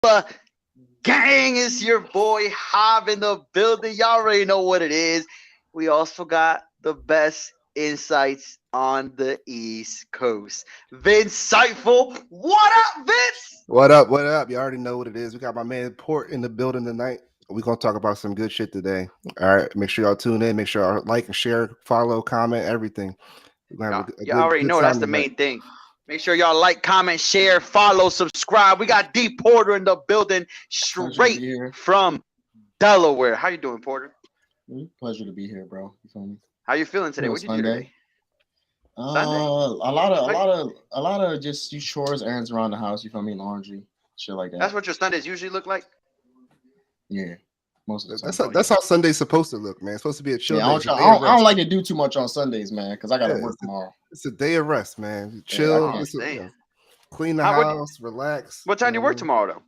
Gang, it's your boy Hob in the building. Y'all already know what it is. We also got the best insights on the East Coast. Vinceiful, what up, Vince? What up? What up? You already know what it is. We got my man Port in the building tonight. We're gonna talk about some good shit today. All right, make sure y'all tune in. Make sure y'all like and share, follow, comment, everything. We're gonna have a Y'all already good know that's time the tonight. main thing. Make sure y'all like, comment, share, follow, subscribe. We got D Porter in the building, Pleasure to be straight here. from Delaware. How you doing, Porter? Pleasure to be here, bro. You feel me? How you feeling today? It What was you do today? Sunday. A lot of just chores, errands around the house. You feel me? Laundry, shit like that. That's what your Sundays usually look like. Yeah, most of the time. That's how Sunday's supposed to look, man. It's supposed to be a chill Yeah, day. I don't like to do too much on Sundays, man, because I gotta work tomorrow. It's a day of rest, man. Yeah, Chill, clean the How- house, relax. What time do you work tomorrow, though?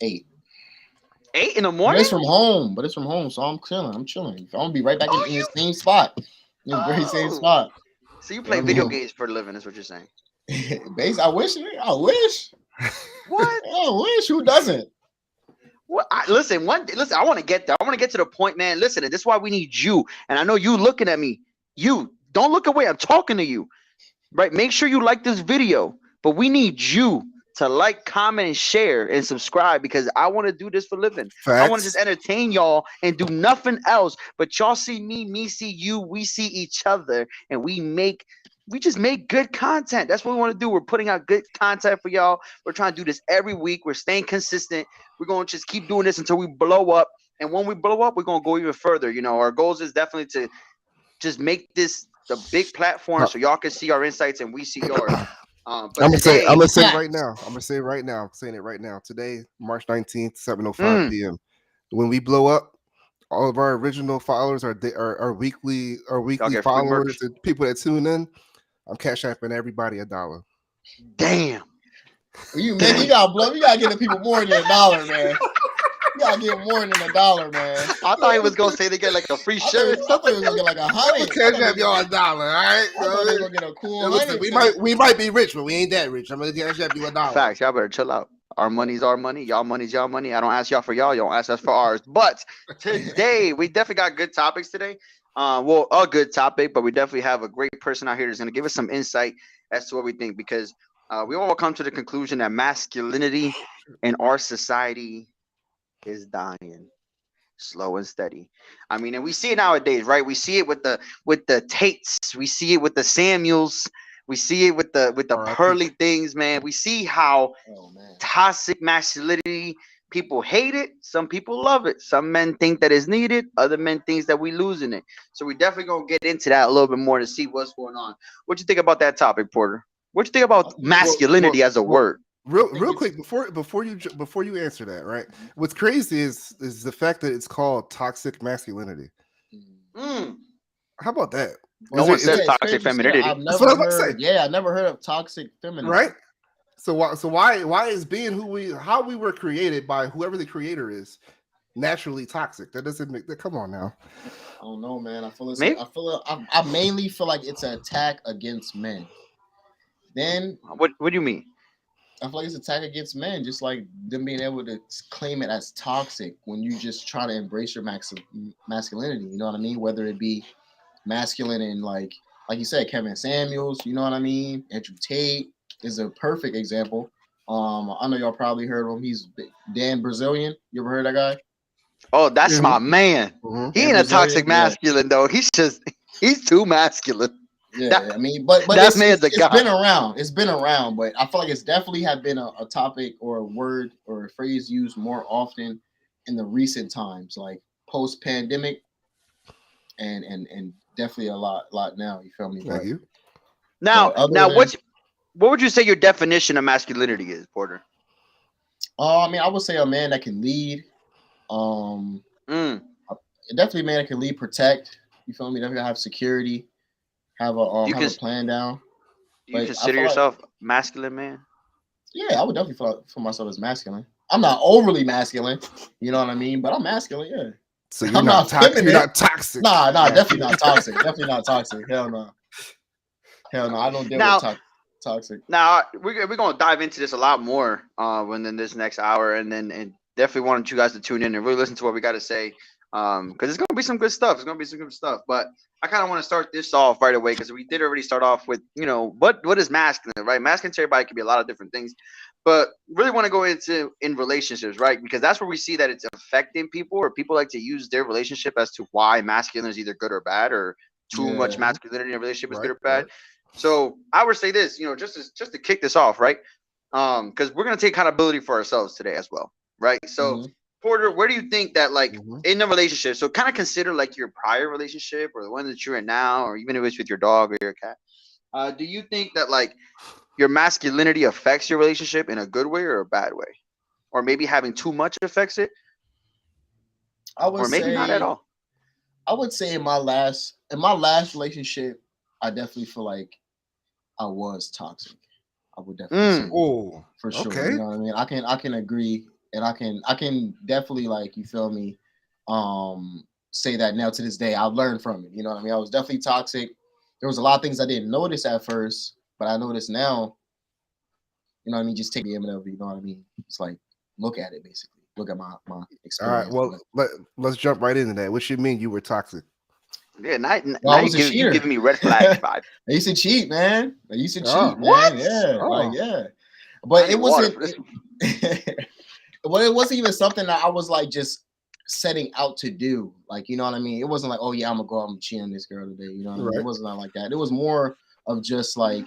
8. 8 in the But morning? it's from home, so I'm chilling. I'm gonna be right back in the same spot. In the very same spot. So you play video games for a living, is what you're saying. Base, I wish. What? I wish. Who doesn't? What? Listen, I want to get there. I want to get to the point, man. Listen, and this is why we need you. And I know you looking at me. You don't look away. I'm talking to you. Right? Make sure you like this video. But we need you to like, comment, and share and subscribe because I want to do this for a living. I want to just entertain y'all and do nothing else. But y'all see me see you, we see each other, and we just make good content. That's what we want to do. We're putting out good content for y'all. We're trying to do this every week. We're staying consistent. We're going to just keep doing this until we blow up. And when we blow up, we're going to go even further. You know, our goals is definitely to just make this the big platform so y'all can see our insights and we see yours. I'm gonna say it right now. I'm saying it right now. Today, March 19th, 7:05 p.m. When we blow up, all of our original followers, our weekly followers, and people that tune in, I'm cash apping everybody $1. Damn. You gotta give the people more than $1, man. You gotta give more than $1, man. I thought he was gonna say they get like a free shirt. I thought he was gonna get like $100. Cash app y'all $1, all right? I thought they were gonna get a cool listen, we might be rich, but we ain't that rich. I'm gonna cash app you $1. Facts, y'all better chill out. Our money's our money, y'all money's y'all money. I don't ask y'all for y'all don't ask us for ours. But today we definitely got good topics today. Well, a good topic, but we definitely have a great person out here that's gonna give us some insight as to what we think because we all come to the conclusion that masculinity in our society is dying slow and steady. I mean, and we see it nowadays, right? We see it with the Tates, we see it with the Samuels, we see it with the pearly things, man. We see how toxic masculinity, people hate it, some people love it, some men think that it's needed, other men think that we losing it. So we definitely gonna get into that a little bit more to see what's going on. What you think about that topic, Porter? What you think about masculinity as a word? Real quick before you answer that, right? What's crazy is the fact that it's called toxic masculinity. How about that? No one says toxic femininity. I've never heard of toxic femininity. Right? So why is being how we were created by whoever the creator is naturally toxic? That doesn't make that. Come on now. I don't know, man. I mainly feel like it's an attack against men. Then what do you mean? I feel like it's an attack against men, just like them being able to claim it as toxic when you just try to embrace your masculinity. You know what I mean? Whether it be masculine and like you said, Kevin Samuels. You know what I mean? Andrew Tate is a perfect example. I know y'all probably heard of him. He's Dan Brazilian. You ever heard that guy? Oh, that's my man. He ain't a toxic masculine though. He's too masculine. Yeah, I mean, but it's been around. It's been around, but I feel like it's definitely have been a topic or a word or a phrase used more often in the recent times, like post-pandemic, and definitely a lot now. You feel me? Thank you. Now, what would you say your definition of masculinity is, Porter? I mean, I would say a man that can lead. Definitely a man that can lead, protect. You feel me? Definitely have security. Have a plan down. Do you consider yourself masculine, man? Yeah, I would definitely feel myself as masculine. I'm not overly masculine, you know what I mean? But I'm masculine, yeah. So you're not toxic. You're not toxic. Nah, definitely not toxic. Definitely not toxic. Hell no. I don't deal with toxic. Toxic. Now we're gonna dive into this a lot more within this next hour, and definitely wanted you guys to tune in and really listen to what we got to say, because it's gonna be some good stuff. It's gonna be some good stuff. But I kind of want to start this off right away because we did already start off with what is masculine, right? Masculine to everybody can be a lot of different things, but really want to go into in relationships, right? Because that's where we see that it's affecting people, or people like to use their relationship as to why masculine is either good or bad, or too much masculinity in a relationship is good or bad. So I would say this, just to kick this off, right? Because we're gonna take accountability for ourselves today as well, right? So Porter, where do you think that like in the relationship? So kind of consider like your prior relationship or the one that you're in now, or even if it's with your dog or your cat. Do you think that like your masculinity affects your relationship in a good way or a bad way, or maybe having too much affects it, or maybe not at all? I would say in my last relationship, I definitely feel like I was toxic. I would definitely say for sure. Okay. You know what I mean? I can agree, and I can definitely, like, you feel me, say that now to this day. I've learned from it. You know what I mean? I was definitely toxic. There was a lot of things I didn't notice at first, but I notice now. You know what I mean? Just take the image of it. You know what I mean? It's like, look at it, basically. Look at my experience. All right. Well, let's jump right into that. What you mean you were toxic? Yeah, now you giving me red flag vibe. I used to cheat, man. I used to cheat, man. What? Yeah. But it wasn't. Well, it wasn't even something that I was like just setting out to do. Like, you know what I mean? It wasn't like, oh yeah, I'm gonna go out and cheat on this girl today. You know what I mean? It wasn't like that. It was more of just like,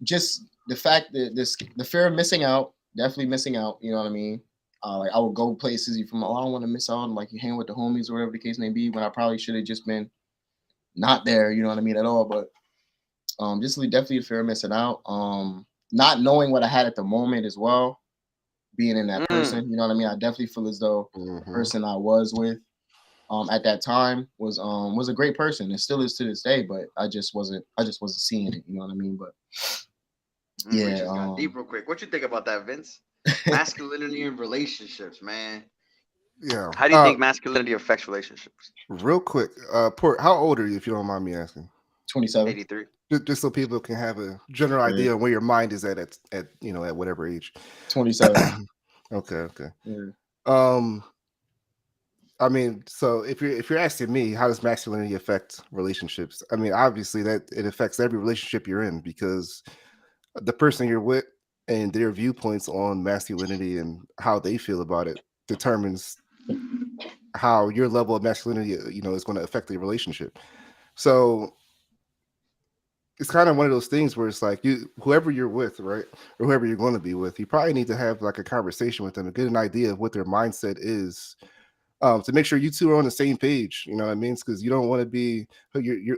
just the fact that the fear of missing out, definitely missing out. You know what I mean? Like, I would go places I don't want to miss out, like you hang with the homies or whatever the case may be, when I probably should have just been not there, you know what I mean, at all. But just definitely the fear of missing out. Not knowing what I had at the moment as well, being in that person, you know what I mean? I definitely feel as though the person I was with at that time was a great person. It still is to this day, but I just wasn't seeing it, you know what I mean? But yeah, we just got deep real quick. What you think about that, Vince? Masculinity in relationships, man. Yeah. How do you think masculinity affects relationships? Real quick, Port, how old are you, if you don't mind me asking? 27. 83. Just so people can have a general idea of where your mind is at whatever age. 27. Okay. Yeah. I mean, so if you're asking me, how does masculinity affect relationships? I mean, obviously that it affects every relationship you're in, because the person you're with and their viewpoints on masculinity and how they feel about it determines how your level of masculinity, is going to affect the relationship. So it's kind of one of those things where it's like, whoever you're with, right, or whoever you're going to be with, you probably need to have like a conversation with them and get an idea of what their mindset is, to make sure you two are on the same page. You know what I mean? Because you don't want to be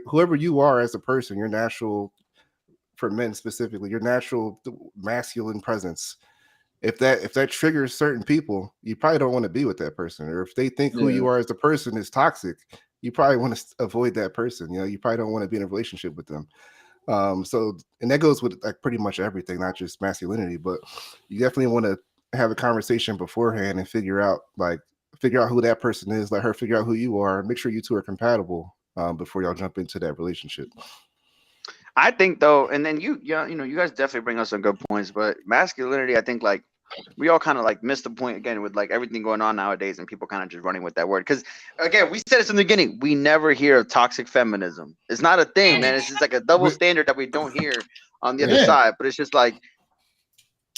whoever you are as a person, your natural, for men specifically, your natural masculine presence. If that triggers certain people, you probably don't want to be with that person. Or if they think who you are as a person is toxic, you probably want to avoid that person. You probably don't want to be in a relationship with them. So, and that goes with like pretty much everything, not just masculinity, but you definitely want to have a conversation beforehand and figure out who that person is, let her figure out who you are, make sure you two are compatible before y'all jump into that relationship. I think though, and then you guys definitely bring us some good points, but masculinity, I think like we all kind of like missed the point again with like everything going on nowadays and people kind of just running with that word. Because again, we said this in the beginning, we never hear of toxic feminism. It's not a thing, man. It's just like a double standard that we don't hear on the other side. But it's just like,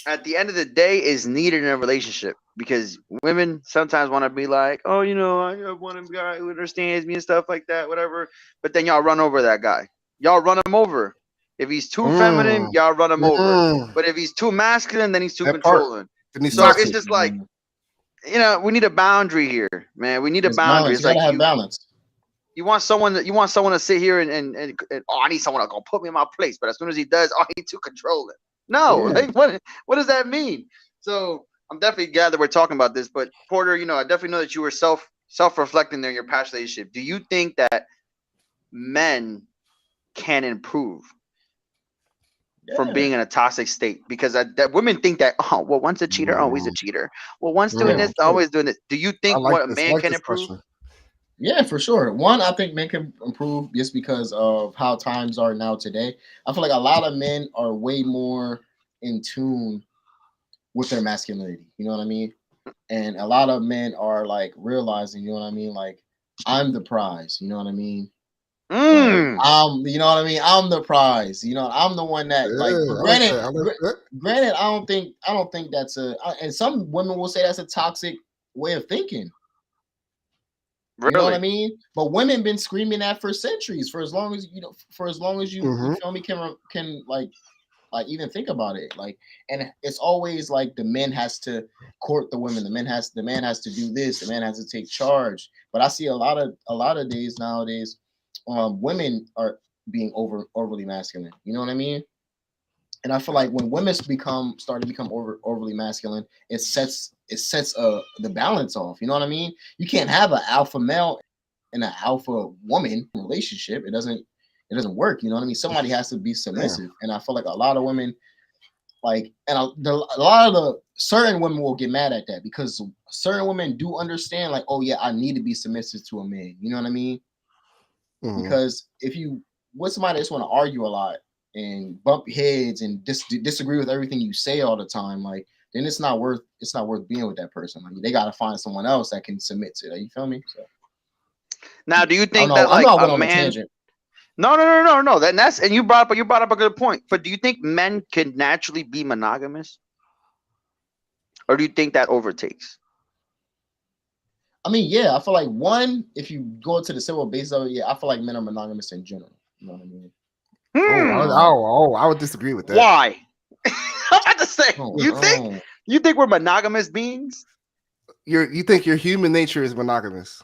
at the end of the day, is needed in a relationship, because women sometimes want to be like, oh, I want a guy who understands me and stuff like that, whatever. But then y'all run over that guy. Y'all run him over. If he's too feminine, y'all run him over. But if he's too masculine, then he's too controlling. So it's just like, we need a boundary here, man. We need a boundary. It's like you gotta have balance. You want someone to sit here and I need someone to go put me in my place. But as soon as he does, he's too controlling. No, like what does that mean? So I'm definitely glad that we're talking about this. But Porter, I definitely know that you were self-reflecting there in your past relationship. Do you think that men can improve from being in a toxic state? Because that women think that, once a cheater, always a cheater. Well, once doing this, always doing this. Do you think a man can improve? Yeah, for sure. One, I think men can improve just because of how times are now today. I feel like a lot of men are way more in tune with their masculinity. You know what I mean? And a lot of men are like realizing, you know what I mean? Like, I'm the prize. You know what I mean? Like, Mm. you know what I mean? I'm the prize. You know, I'm the one that like. Yeah, But I like granted, that. I like that. granted, I don't think that's and some women will say that's a toxic way of thinking. You know what I Really? mean? But women been screaming that for centuries, for as long as for as long as you Mm-hmm. feel me can like even think about it. Like, and it's always like the men has to court the women. The man has to do this. The man has to take charge. But I see a lot of days nowadays, women are being overly masculine. You know what I mean? And I feel like when women start to become overly masculine, it sets the balance off. You know what I mean? You can't have an alpha male and an alpha woman relationship. It doesn't work. You know what I mean? Somebody has to be Damn. submissive, and I feel like a lot of women like, and a lot of the certain women will get mad at that because certain women do understand, like, oh yeah, I need to be submissive to a man. You know what I mean? Mm-hmm. Because if you with somebody that's want to argue a lot and bump heads and disagree with everything you say all the time, like, then it's not worth being with that person. Like, they got to find someone else that can submit to that. You feel me? So Now, do you I don't think know. that I know like I a went on a man? tangent. No. That's and you brought up a good point. But do you think men can naturally be monogamous, or do you think that overtakes? I mean, yeah, I feel like one, if you go to the civil base of it, yeah, I feel like men are monogamous in general. You know what I mean? Hmm. I would disagree with that. Why? I'm about to say. Oh, You think? oh. You think we're monogamous beings? You think your human nature is monogamous?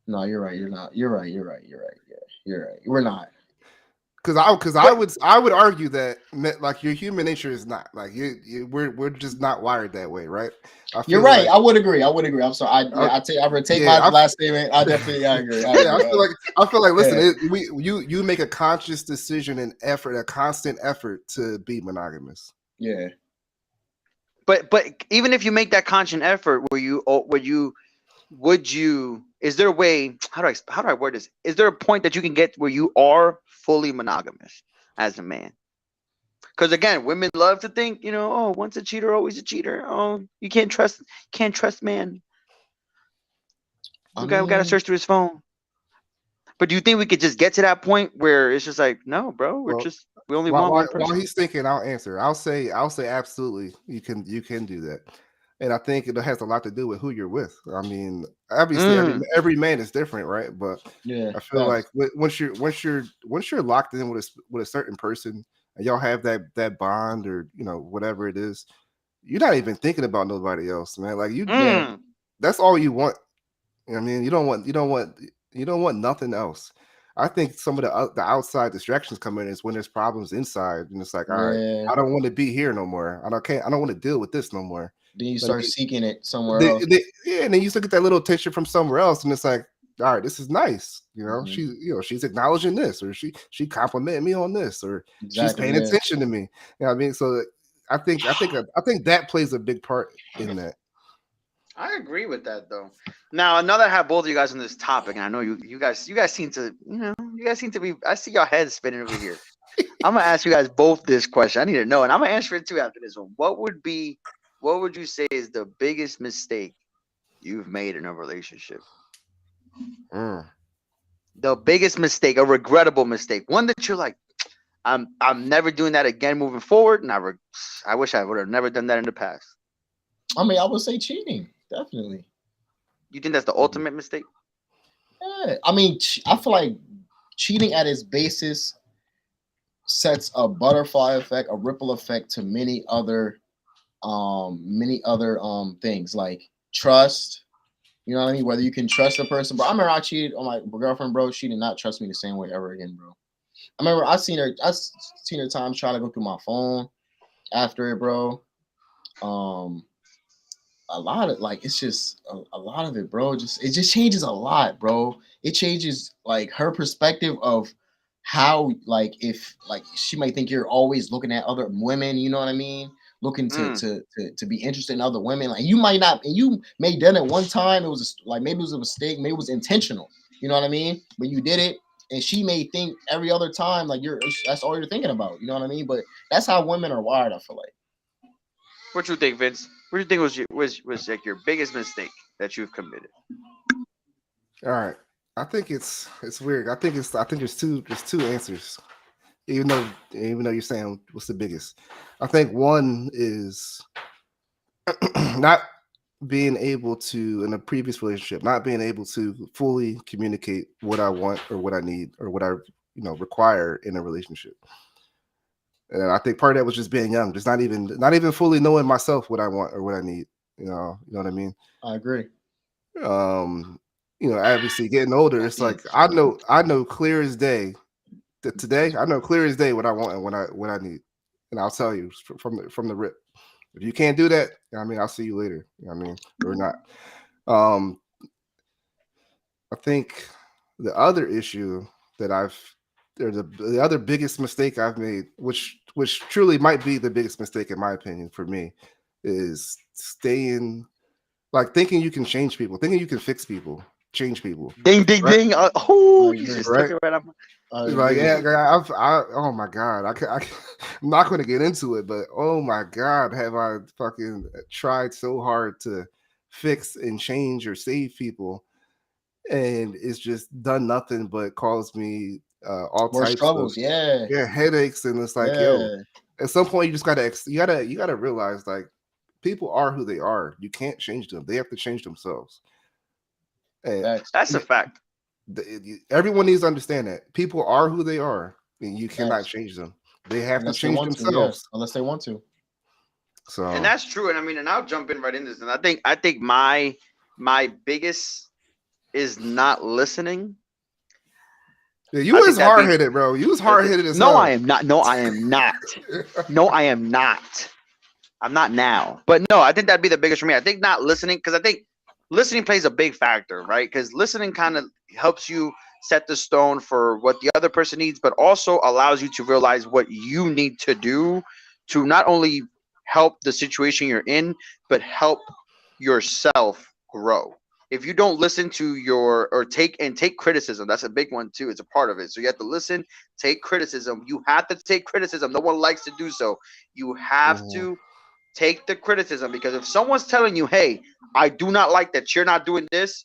No, you're right. You're not. You're right. You're right. You're right. Yeah, you're right. We're not. Because But I would argue that like your human nature is not like we're just not wired that way, right? I You're feel right. like I would agree. I would agree. I'm sorry. I, I retake yeah, my last statement. I definitely. I agree. I yeah, agree. I feel like listen, Yeah. you make a conscious decision and effort, a constant effort to be monogamous. Yeah. but even if you make that conscious effort, would you? Is there a way? How do I word this? Is there a point that you can get where you are fully monogamous as a man? Because again, women love to think, oh, once a cheater, always a cheater. Oh, you can't trust man. I We got to mean, search through his phone. But do you think we could just get to that point where it's just like, no, bro, Well, we only want one while person? he's thinking, I'll answer. I'll say absolutely. You can do that, and I think it has a lot to do with who you're with. I mean, obviously Mm, every man is different, right? But yeah. I feel like Facts. once you're locked in with a certain person and y'all have that bond or whatever it is, you're not even thinking about nobody else, man. Like Yeah. mm, that's all you want. I mean, you don't want nothing else. I think some of the outside distractions come in is when there's problems inside, and it's like, all right, Yeah. I don't want to be here no more. I don't want to deal with this no more. Then you But start seeking it somewhere else. yeah, and then you look at that little attention from somewhere else, and it's like, all right, this is nice. Mhm. She's acknowledging this, or she complimenting me on this, or she's Exactly. paying Yeah. attention to me. You know what I mean? So I think that plays a big part in that. I agree with that though. Now, now that I have both of you guys on this topic, and I know you guys seem to, you guys seem to be. I see your heads spinning over here. I'm gonna ask you guys both this question. I need to know, and I'm gonna answer it too after this one. What would you say is the biggest mistake you've made in a relationship? Mm. The biggest mistake, a regrettable mistake, one that you're like, I'm never doing that again moving forward, and I wish I would have never done that in the past. I mean, I would say cheating. Definitely. You think that's the ultimate mistake? Yeah. I mean, I feel like cheating at its basis sets a butterfly effect, a ripple effect to many other things like trust. You know what I mean? Whether you can trust a person, bro. I remember I cheated on my girlfriend, bro. She did not trust me the same way ever again, bro. I remember I seen her times trying to go through my phone after it, bro. Um, a lot of like it's just a lot of it, bro. It just changes a lot, bro. It changes like her perspective of how like if like she might think you're always looking at other women, you know what I mean? looking to be interested in other women. Like you might not, and you may done it one time. It was like maybe it was a mistake, maybe it was intentional. You know what I mean? But you did it, and she may think every other time like that's all you're thinking about. You know what I mean? But that's how women are wired. I feel like. What you think, Vince? What do you think was like your biggest mistake that you've committed? All right. I think it's weird. I think there's two answers. Even though you're saying what's the biggest. I think one is not being able to, in a previous relationship, not being able to fully communicate what I want or what I need or what I require in a relationship. And I think part of that was just being young, just not even fully knowing myself what I want or what I need. You know what I mean? I agree. Obviously getting older, it's like I know clear as day that today I know clear as day what I want and what I need, and I'll tell you from the rip. If you can't do that, I'll see you later. Or not. I think the other issue that the other biggest mistake I've made, which truly might be the biggest mistake in my opinion for me, is staying like thinking you can change people, thinking you can fix people, change people. Ding, ding, right? ding! You just took it right up. Like, oh my god, I'm not going to get into it, but oh my god, have I fucking tried so hard to fix and change or save people, and it's just done nothing but caused me all more types troubles, of headaches, and it's like, yo, at some point you just gotta realize like people are who they are. You can't change them; they have to change themselves. And that's a fact. Everyone needs to understand that people are who they are, and you cannot change them. They have to change themselves unless they want to. So, and that's true. And I'll jump in right in this. And I think my biggest is not listening. Yeah, you was hard headed, bro. You was hard headed as hell. No, I am not. No, I am not. No, I am not. I'm not now. But no, I think that'd be the biggest for me. I think not listening, because I think listening plays a big factor, right? Because listening kind of helps you set the stone for what the other person needs, but also allows you to realize what you need to do to not only help the situation you're in, but help yourself grow. If you don't listen to take criticism, that's a big one too. It's a part of it. So you have to listen, take criticism. You have to take criticism. No one likes to do so. You have to take the criticism, because if someone's telling you, hey, I do not like that you're not doing this,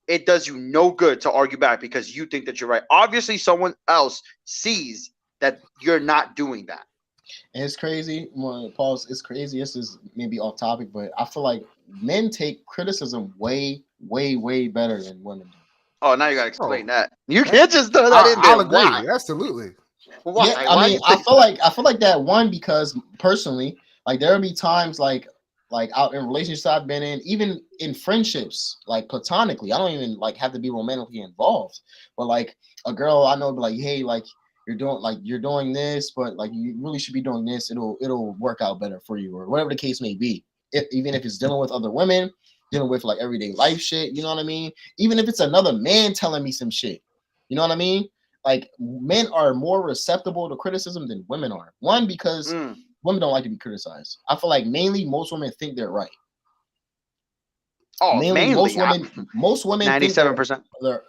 it does you no good to argue back because you think that you're right. Obviously, someone else sees that you're not doing that. And it's crazy. Pause. It's crazy. This is maybe off topic, but I feel like men take criticism way, way, way better than women do. Oh, now you gotta explain that. You can't just throw that in there. I'll agree. Why? Absolutely. Why? Yeah, I feel like that one, because personally, like there will be times like out in relationships I've been in, even in friendships, like platonically. I don't even like have to be romantically involved, but like a girl I know be like, hey, like you're doing this, but like you really should be doing this. It'll work out better for you, or whatever the case may be. Even if it's dealing with other women, dealing with like everyday life shit, you know what I mean? Even if it's another man telling me some shit, you know what I mean? Like men are more receptible to criticism than women are. One, because women don't like to be criticized. I feel like mainly most women think they're right. Oh, mainly most women 97%.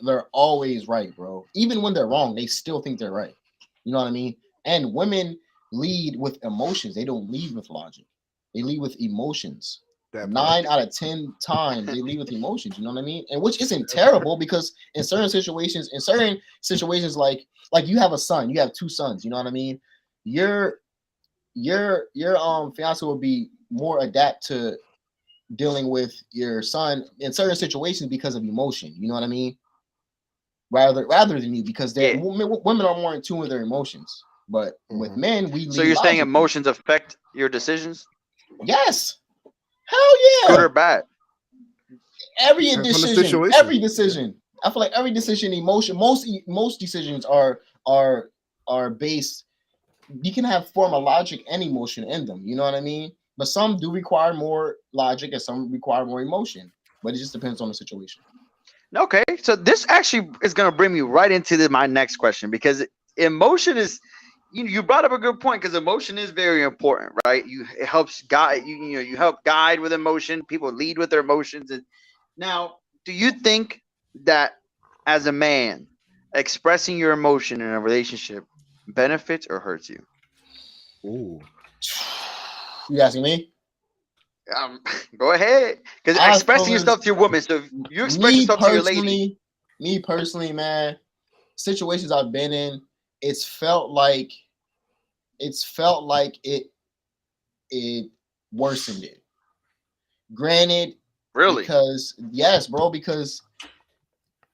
They're always right, bro. Even when they're wrong, they still think they're right. You know what I mean? And women lead with emotions. They don't lead with logic. They lead with emotions. 9 out of 10 times they lead with emotions. You know what I mean? And which isn't terrible, because in certain situations, like you have a son, you have 2 sons. You know what I mean? Your fiance will be more adapt to dealing with your son in certain situations because of emotion. You know what I mean? Rather than you, because women are more in tune with their emotions. But with men, we lead. So you're saying emotions affect your decisions? Yes. Hell yeah. Good or bad? Every decision. I feel like every decision, emotion. Most decisions are based. You can have form of logic and emotion in them. You know what I mean? But some do require more logic and some require more emotion. But it just depends on the situation. Okay, so this actually is going to bring me right into my next question, because emotion is you brought up a good point because emotion is very important, right? It helps guide you. You help guide with emotion. People lead with their emotions. And now, do you think that as a man, expressing your emotion in a relationship benefits or hurts you? Ooh. You asking me? Go ahead, because expressing yourself to your woman. So if you express yourself to your lady. Me personally, man, situations I've been in, it's felt like it worsened it. Granted, Really? because yes, bro, because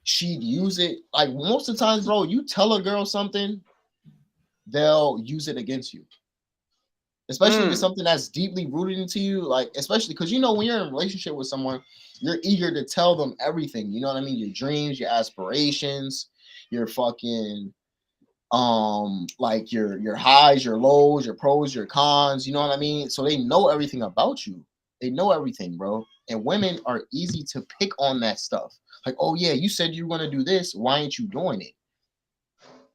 she'd use it like most of the times, bro. You tell a girl something, they'll use it against you. Especially if it's something that's deeply rooted into you, like especially because when you're in a relationship with someone, you're eager to tell them everything. You know what I mean? Your dreams, your aspirations, your fucking like your highs, your lows, your pros, your cons. You know what I mean? So they know everything about you. They know everything, bro. And women are easy to pick on that stuff. Like, oh yeah, you said you were gonna do this. Why ain't you doing it?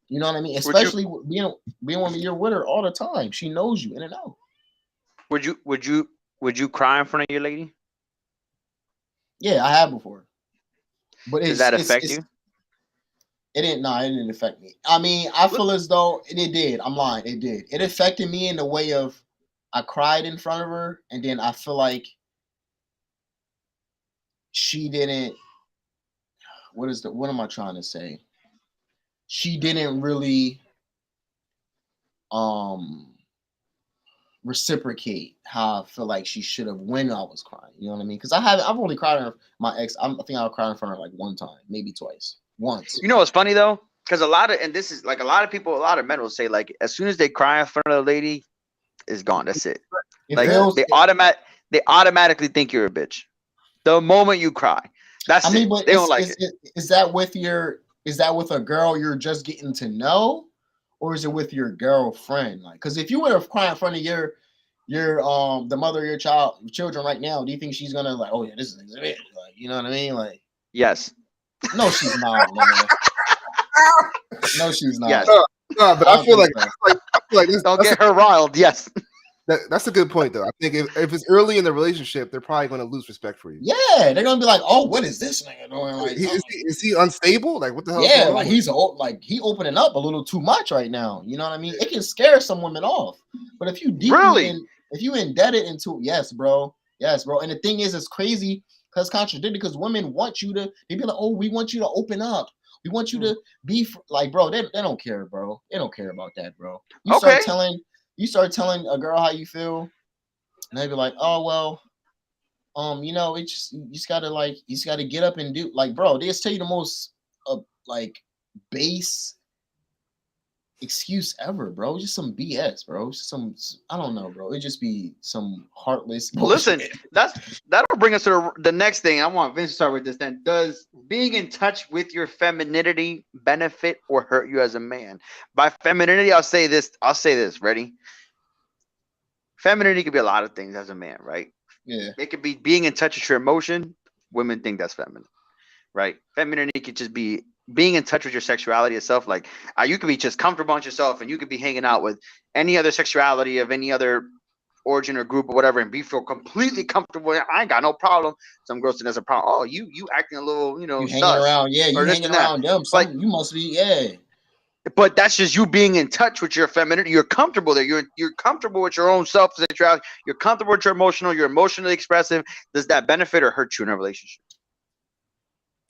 You know what I mean? Especially being when you're with her all the time. She knows you in and out. Would you cry in front of your lady? Yeah, I have before. But does that affect you? It didn't affect me. I mean, I feel as though it did. I'm lying. It did. It affected me in the way of I cried in front of her, and then I feel like she didn't. What am I trying to say? She didn't really reciprocate how I feel like she should have when I was crying. You know what I mean? Because I've only cried in my ex. I think I cried in front of her like one time, maybe twice. Once. You know what's funny though? Because a lot of people, a lot of men will say like as soon as they cry in front of a lady, it's gone. That's it. Like they automatically think you're a bitch. The moment you cry. That's it. But they don't like it. Is that with a girl you're just getting to know? Or is it with your girlfriend? Like, because if you were to cry in front of your the mother of your children right now, do you think she's gonna like, oh yeah, this is it? Like, you know what I mean? Like, yes. No, she's not, man. No, she's not. Yes. No, but I feel like this, don't get her riled. Yes. That's a good point, though. I think if it's early in the relationship, they're probably going to lose respect for you. Yeah, they're going to be like, "Oh, what is this nigga doing? Like, is he unstable? Like, what the hell?" Yeah, like he opening up a little too much right now. You know what I mean? It can scare some women off. But if you if you indebted into yes, bro. And the thing is, it's crazy because contradicted because women want you to. They be like, "Oh, we want you to open up. We want you to be like, bro." They don't care, bro. They don't care about that, bro. You start telling a girl how you feel, and they be like, "Oh well, it's you just gotta get up and do like, bro." They just tell you the most like base excuse ever, bro. Just some BS, bro. I don't know, bro. It just be some heartless bullshit. Listen, that'll bring us to the next thing. I want Vince to start with this. Then, does being in touch with your femininity benefit or hurt you as a man? By femininity, I'll say this. Ready? Femininity could be a lot of things as a man, right? Yeah. It could be being in touch with your emotion. Women think that's feminine, right? Femininity could just be being in touch with your sexuality itself. Like you could be just comfortable on yourself, and you could be hanging out with any other sexuality of any other origin or group or whatever, and feel completely comfortable. I ain't got no problem. Some girls think that's a problem. Oh, you acting a little, you hanging around, yeah, you hanging around them. Like you must be, yeah. But that's just you being in touch with your femininity. You're comfortable there. You're comfortable with your own self sexuality. You're comfortable with your emotional. You're emotionally expressive. Does that benefit or hurt you in a relationship?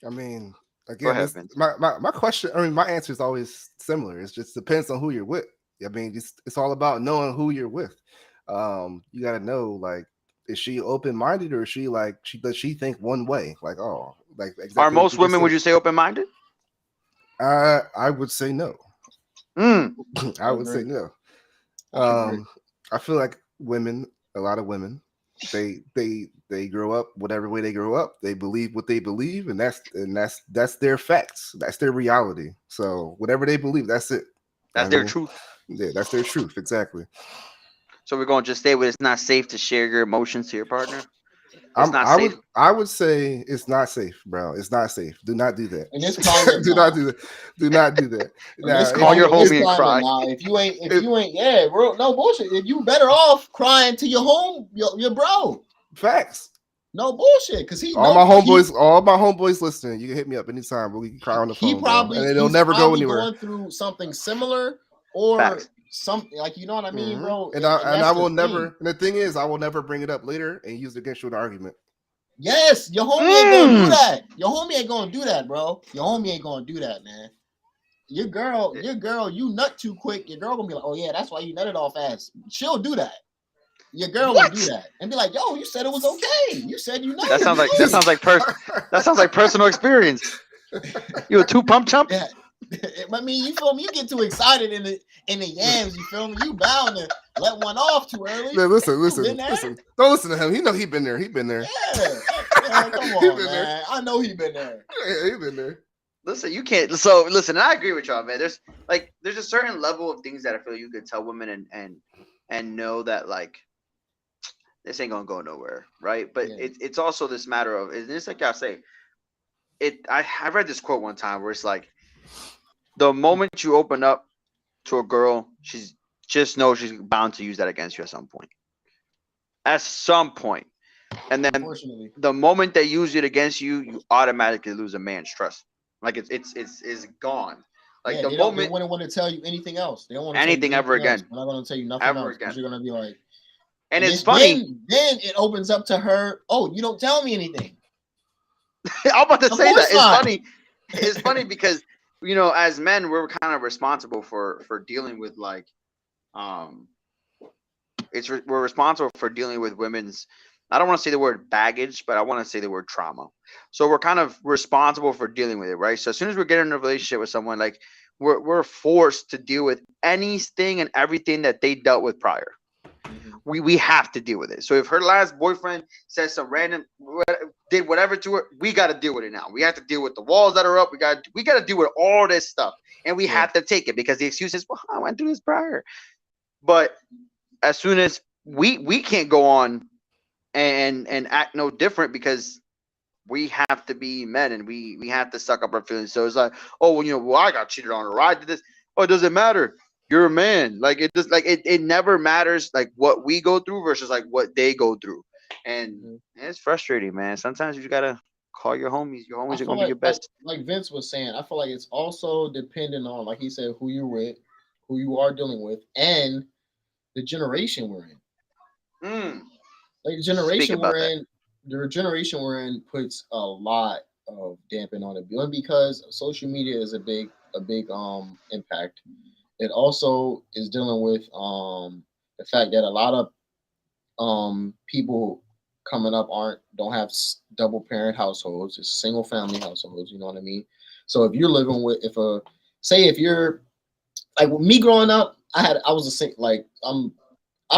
I mean, again, my question. I mean, my answer is always similar. It just depends on who you're with. I mean, it's all about knowing who you're with. You got to know, like, is she open-minded or is she like does she think one way? Like, oh, like exactly. Are most women? Would you say open-minded? I would say no. I would say no. I feel like a lot of women, they grow up whatever way they grow up. They believe what they believe, and that's their facts. That's their reality. So whatever they believe, that's it. That's their truth. Yeah, that's their truth. Exactly. So we're going to just stay with it's not safe to share your emotions to your partner. It's not safe. I would say it's not safe, bro. It's not safe. Do not do that. In this climate, Do not do that. Do not do that. Now, call your homie and cry. Nah, if you ain't, yeah, bro, no bullshit. If you better off crying to your bro. Facts. No bullshit, because all my homeboys listening. You can hit me up anytime, but we can cry on the phone. And it'll never go anywhere. Going through something similar or Facts. something like, you know what I mean, bro. And I will never. And the thing is, I will never bring it up later and use it against you in an argument. Yes, your homie ain't gonna do that. Your homie ain't gonna do that, bro. Your homie ain't gonna do that, man. Your girl, you nut too quick. Your girl gonna be like, oh yeah, that's why you nutted off fast. She'll do that. Your girl will do that and be like, yo, you said it was okay. You said you nutted. That sounds like personal experience. You a 2 pump chump? Yeah. I mean, you feel me? You get too excited in the yams. You feel me? You bound to let one off too early. Man, listen. Don't listen to him. He know he been there. Yeah, come on, man. There. I know he been there. Yeah, he been there. Listen, you can't. So listen, I agree with y'all, man. There's a certain level of things that I feel you could tell women and know that like this ain't gonna go nowhere, right? But it's also this matter of, and it's like I say, I read this quote one time where it's like, the moment you open up to a girl, she's bound to use that against you at some point. At some point. And then the moment they use it against you, you automatically lose a man's trust. Like it's gone. Like the moment they wouldn't want to tell you anything else. They don't want to anything ever again. They're not going to tell you nothing ever again. You're going to be like, and it's funny. Then it opens up to her. Oh, you don't tell me anything. I'm about to say that. It's funny. It's funny because, you know, as men, we're kind of responsible for dealing with like, we're responsible for dealing with women's, I don't want to say the word baggage, but I want to say the word trauma. So we're kind of responsible for dealing with it, right? So as soon as we get in a relationship with someone, like we're forced to deal with anything and everything that they dealt with prior. We have to deal with it. So if her last boyfriend says some random did whatever to her, we got to deal with it now. We have to deal with the walls that are up. We got to deal with all this stuff, and we have to take it because the excuse is, well, I went through this prior. But as soon as we can't go on and act no different because we have to be men and we have to suck up our feelings. So it's like, oh, well, you know, well, I got cheated on or I did this. Oh, it doesn't matter. You're a man. Like it just like it never matters like what we go through versus like what they go through. And it's frustrating, man. Sometimes you gotta call your homies. Your homies are gonna be your best. Like Vince was saying, I feel like it's also dependent on, like he said, who you're with, who you are dealing with, and the generation we're in. Like the generation we're in puts a lot of damping on it. One, because social media is a big impact. It also is dealing with the fact that a lot of people coming up don't have double parent households. It's single family households. You know what I mean? So if you're living with, if you're like with me growing up, I'm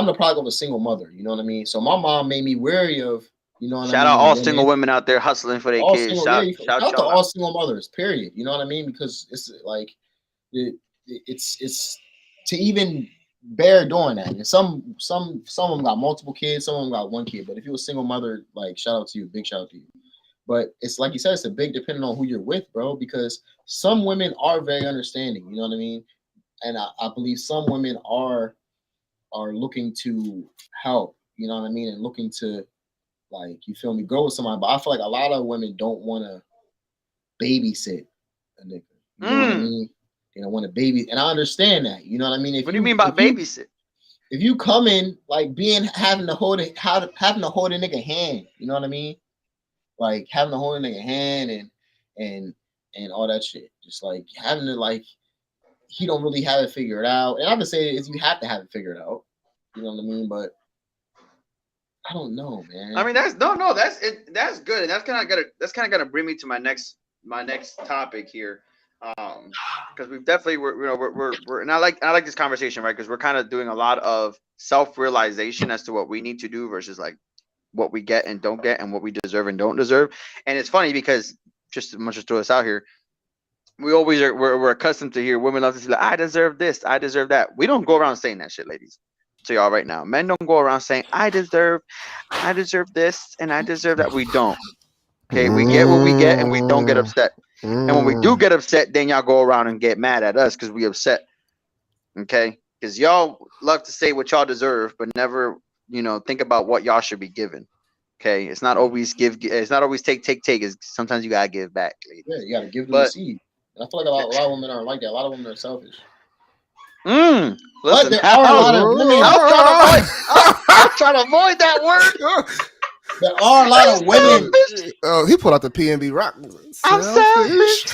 the product of a single mother. You know what I mean? So my mom made me wary of, you know what I mean? Shout out all single women out there hustling for their kids. Shout out to all single mothers, period. You know what I mean? Because it's like it's to even bear doing that. And some of them got multiple kids, some of them got one kid. But if you're a single mother, like shout out to you, big shout out to you. But it's like you said, it's a big depending on who you're with, bro. Because some women are very understanding. You know what I mean? And I believe some women are looking to help. You know what I mean? And looking to, like, you feel me, go with somebody. But I feel like a lot of women don't want to babysit a nigga. You know what I mean? They don't want to baby, and I understand that. You know what I mean? What do you mean by babysit? If you come in like having to hold a nigga hand, you know what I mean? Like having to hold a nigga hand and all that shit. Just like having to like, he don't really have it figured out. And I would say is you have to have it figured out. You know what I mean? But I don't know, man. I mean, that's it. That's good, and that's kind of gonna bring me to my next topic here, because we've definitely we're and I like this conversation, right? Because we're kind of doing a lot of self-realization as to what we need to do versus like what we get and don't get and what we deserve and don't deserve. And it's funny because just to throw this out here, we're accustomed to hear women love to say like, I deserve this, I deserve that. We don't go around saying that shit, ladies. to y'all right now. Men don't go around saying, I deserve this and I deserve that. We don't. Okay, we get what we get and we don't get upset. And when we do get upset, then y'all go around and get mad at us because we upset. Okay, because y'all love to say what y'all deserve, but never, think about what y'all should be given. Okay, it's not always give. It's not always take. It's sometimes you gotta give back, ladies. Yeah, you gotta give to receive. And I feel like a lot of women aren't like that. A lot of women are selfish. Listen, but there are a lot of women. I'm trying to avoid that word. There are a lot of women. Oh, he pulled out the PNB Rock. I'm selfish.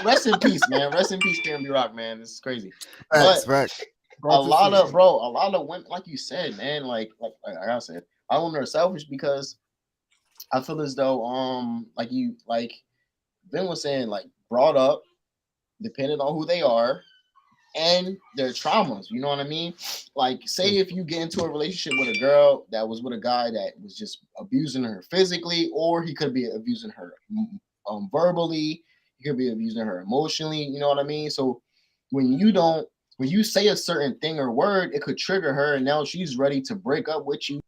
Rest in peace, man. Rest in peace, PNB Rock, man. This is crazy. Facts. A lot of women, like you said, man, like I said, a lot of women are selfish because I feel as though, like Ben was saying, like brought up, depending on who they are and their traumas. You know what I mean? Like, say if you get into a relationship with a girl that was with a guy that was just abusing her physically, or he could be abusing her verbally, he could be abusing her emotionally. You know what I mean? So when you say a certain thing or word, it could trigger her, and now she's ready to break up with you,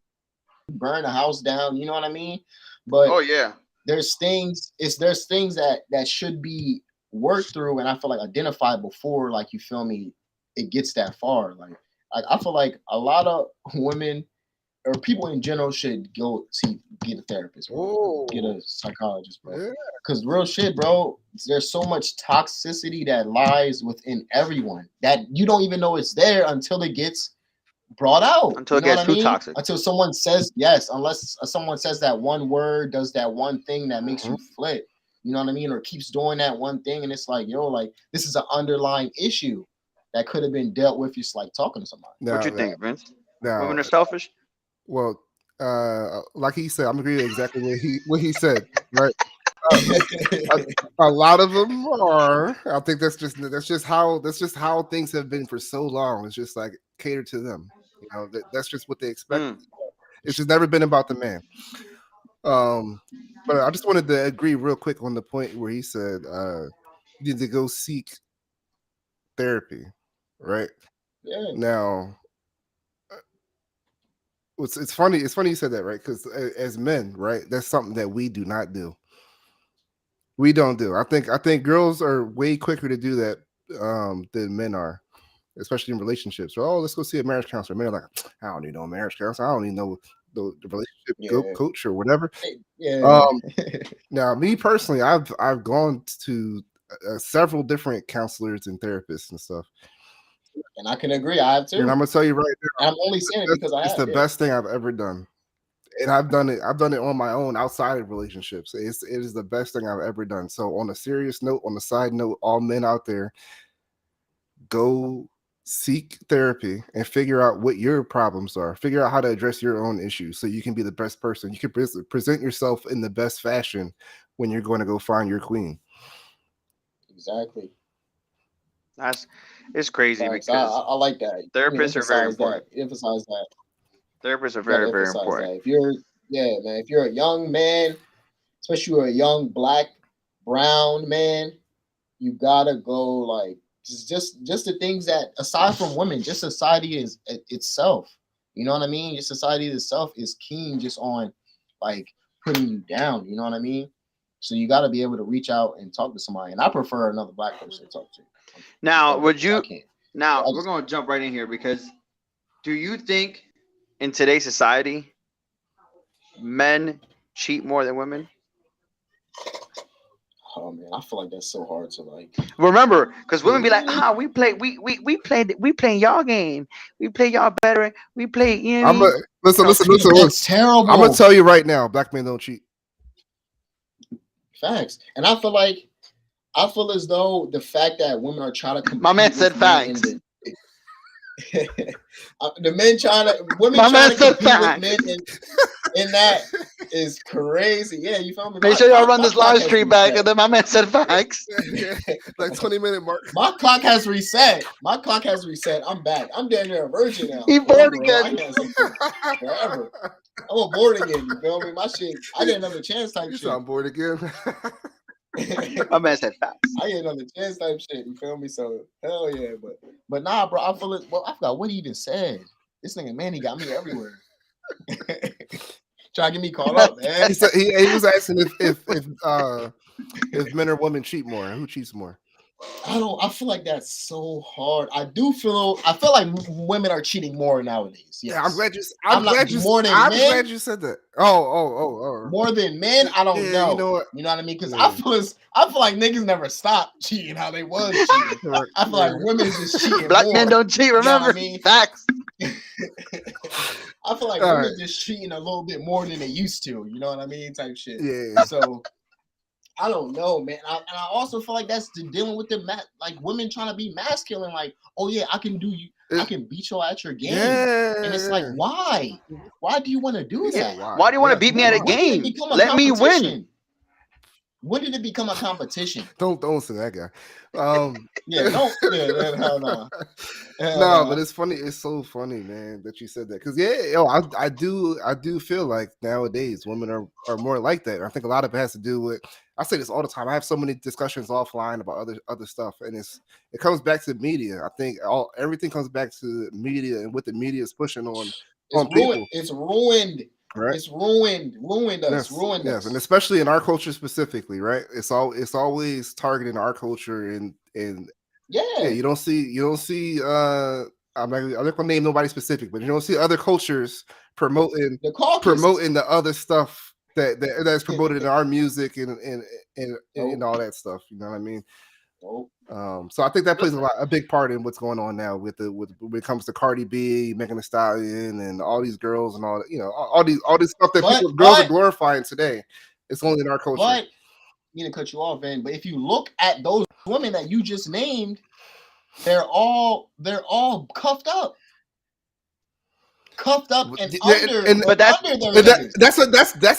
burn the house down. You know what I mean? But oh yeah, there's things that should be worked through, and I feel like identified before, like, you feel me, it gets that far. Like I feel like a lot of women or people in general should get a therapist, bro. Get a psychologist, bro. Because real shit, bro, there's so much toxicity that lies within everyone that you don't even know it's there until it gets brought out. Until it gets too toxic. Until someone says yes, unless someone says that one word, does that one thing that makes you flip. You know what I mean? Or keeps doing that one thing, and it's like, yo, like, this is an underlying issue that could have been dealt with just like talking to somebody. What you think, Vince? Women are selfish? Well, like he said, I'm agreeing exactly what he said, right? A lot of them are. I think that's just how things have been for so long. It's just like cater to them. You know, that's just what they expect. It's just never been about the man. But I just wanted to agree real quick on the point where he said you need to go seek therapy, right? Yeah. Now, it's funny you said that, right? Because as men, right, that's something that we do not do. We don't do. I think girls are way quicker to do that than men are, especially in relationships. So, let's go see a marriage counselor. Men are like, I don't need no marriage counselor. I don't need no the relationship coach or whatever. Yeah. Now, me personally, I've gone to several different counselors and therapists and stuff. And I can agree. I have too. And I'm gonna tell you right now, I'm only saying it because it's the best thing I've ever done. And I've done it on my own outside of relationships. It is the best thing I've ever done. So on a serious note, on the side note, all men out there, go seek therapy and figure out what your problems are. Figure out how to address your own issues so you can be the best person. You can present yourself in the best fashion when you're going to go find your queen. Exactly. It's crazy because I like that. Therapists are very important. Emphasize that. Therapists are very, very important. That. If you're a young man, especially a young black, brown man, you gotta go, like, just the things that, aside from women, just society is itself. You know what I mean? Just society itself is keen just on, like, putting you down. You know what I mean? So you got to be able to reach out and talk to somebody. And I prefer another black person to talk to. Now, we're going to jump right in here because do you think in today's society men cheat more than women? Oh man, I feel like that's so hard to, like. Remember, because women be like, we play y'all game. We play y'all better. We play. You know listen. That's terrible. I'm gonna tell you right now, black men don't cheat. Facts, and I feel as though the fact that women are trying to compete. My man said facts. Women trying to compete with men in that is crazy. Yeah, you feel me? Make sure y'all run this live stream back, and then my man said facts. Like 20-minute mark. My clock has reset. I'm back. I'm damn near a virgin now. He bored again. Forever. I'm a bored again. You feel me? My shit. I get another chance type shit. I'm bored again. My man said facts. I get another chance type shit. You feel me? So hell yeah, but nah, bro. I feel it. Well, I forgot what he even said. This nigga Manny got me everywhere. Trying to get me caught up, man. He said he was asking if men or women cheat more. Who cheats more? I feel like that's so hard. I feel like women are cheating more nowadays. Yes. Yeah, I'm glad you said that. Oh. More than men, I don't know. You know what? You know what I mean? Because I feel like niggas never stopped cheating how they was cheating. I feel like women just cheating. Black more. men don't cheat, remember? You know what I mean? Facts. I feel like women just cheating a little bit more than they used to. You know what I mean? Type shit. Yeah. So I don't know, man. And I also feel like that's dealing with like women trying to be masculine. Like, oh yeah, I can beat you at your game. Yeah. And it's like, why? Why do you want to do that? Why do you want to beat me at a game? Let me win. When did it become a competition? Don't say that guy. Hell no. No, but it's funny. It's so funny, man, that you said that. Because I do feel like nowadays women are more like that. I think a lot of it has to do with. I say this all the time. I have so many discussions offline about other stuff, and it comes back to media. I think everything comes back to media and what the media is pushing on people. It's ruined. Right? It's ruined us. Yes, and especially in our culture specifically, right? It's always targeting our culture and you don't see I'm not gonna name nobody specific, but you don't see other cultures promoting the other stuff that's promoted in our music and all that stuff. You know what I mean? So I think that plays a big part in what's going on now with when it comes to Cardi B, Megan Thee Stallion, and all these girls and all all this stuff that girls are glorifying today. It's only in our culture. But I'm gonna cut you off, man. But if you look at those women that you just named, they're all cuffed up. That's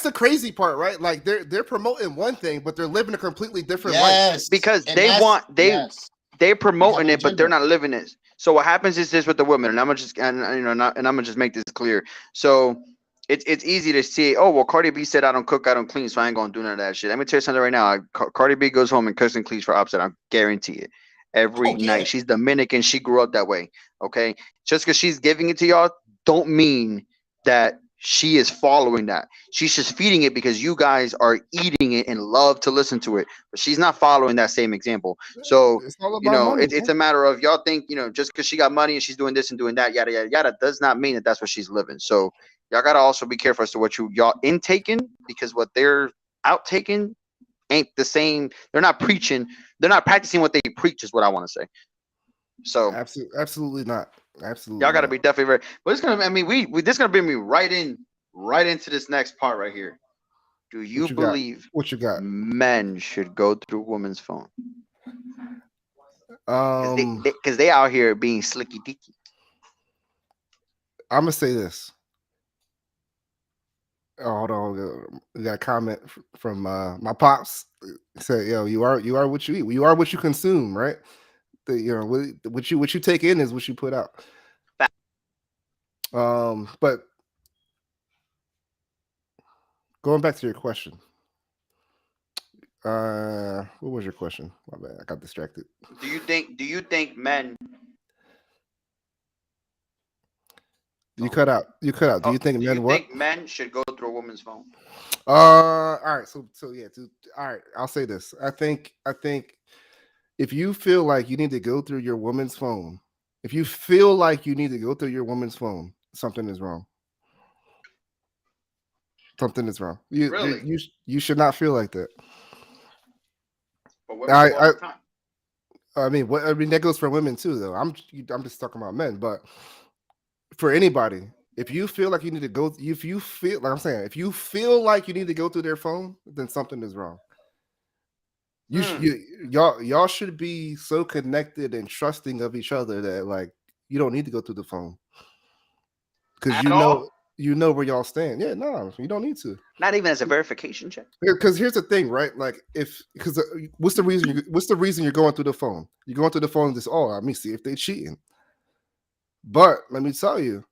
the crazy part, right? Like they're promoting one thing, but they're living a completely different life because they're promoting it, but they're not living it. So what happens is this with the women, and I'm gonna just make this clear. So it's easy to see. Oh well, Cardi B said I don't cook, I don't clean, so I ain't gonna do none of that shit. Let me tell you something right now. Cardi B goes home and cooks and cleans for Upset. I guarantee it. Every night. She's Dominican. She grew up that way. Okay, just because she's giving it to y'all, don't mean that she is following that. She's just feeding it because you guys are eating it and love to listen to it. But she's not following that same example. So, it's a matter of y'all think, just because she got money and she's doing this and doing that, yada, yada, yada, does not mean that that's what she's living. So y'all got to also be careful as to what y'all intaking, because what they're outtaking ain't the same. They're not preaching. They're not practicing what they preach is what I want to say. So absolutely not. Absolutely, y'all got to be definitely very. But it's gonna. I mean, this gonna bring me right into this next part right here. Do you believe what you got? Men should go through women's phone? Because they out here being slicky dicky. I'm gonna say this. Oh, hold on. We got a comment from my pops. He said, "Yo, you are what you eat. You are what you consume, right? What you take in is what you put out." But going back to your question, what was your question? My bad, I got distracted. Do you think men? You cut out. Do you think men what? Think men should go through a woman's phone? All right. So yeah. All right. I'll say this. I think if you feel like you need to go through your woman's phone, something is wrong. Something is wrong. You should not feel like that. But women all the time. I mean, that goes for women too, though. I'm just talking about men, but for anybody, if you feel like you need to go, if you feel like you need to go through their phone, then something is wrong. Y'all should be so connected and trusting of each other that like you don't need to go through the phone, because you know where y'all stand. Yeah, no, you don't need to. Not even as a verification check. Because here's the thing, right? Like what's the reason you're going through the phone? You're going through the phone just let me see if they're cheating. But let me tell you,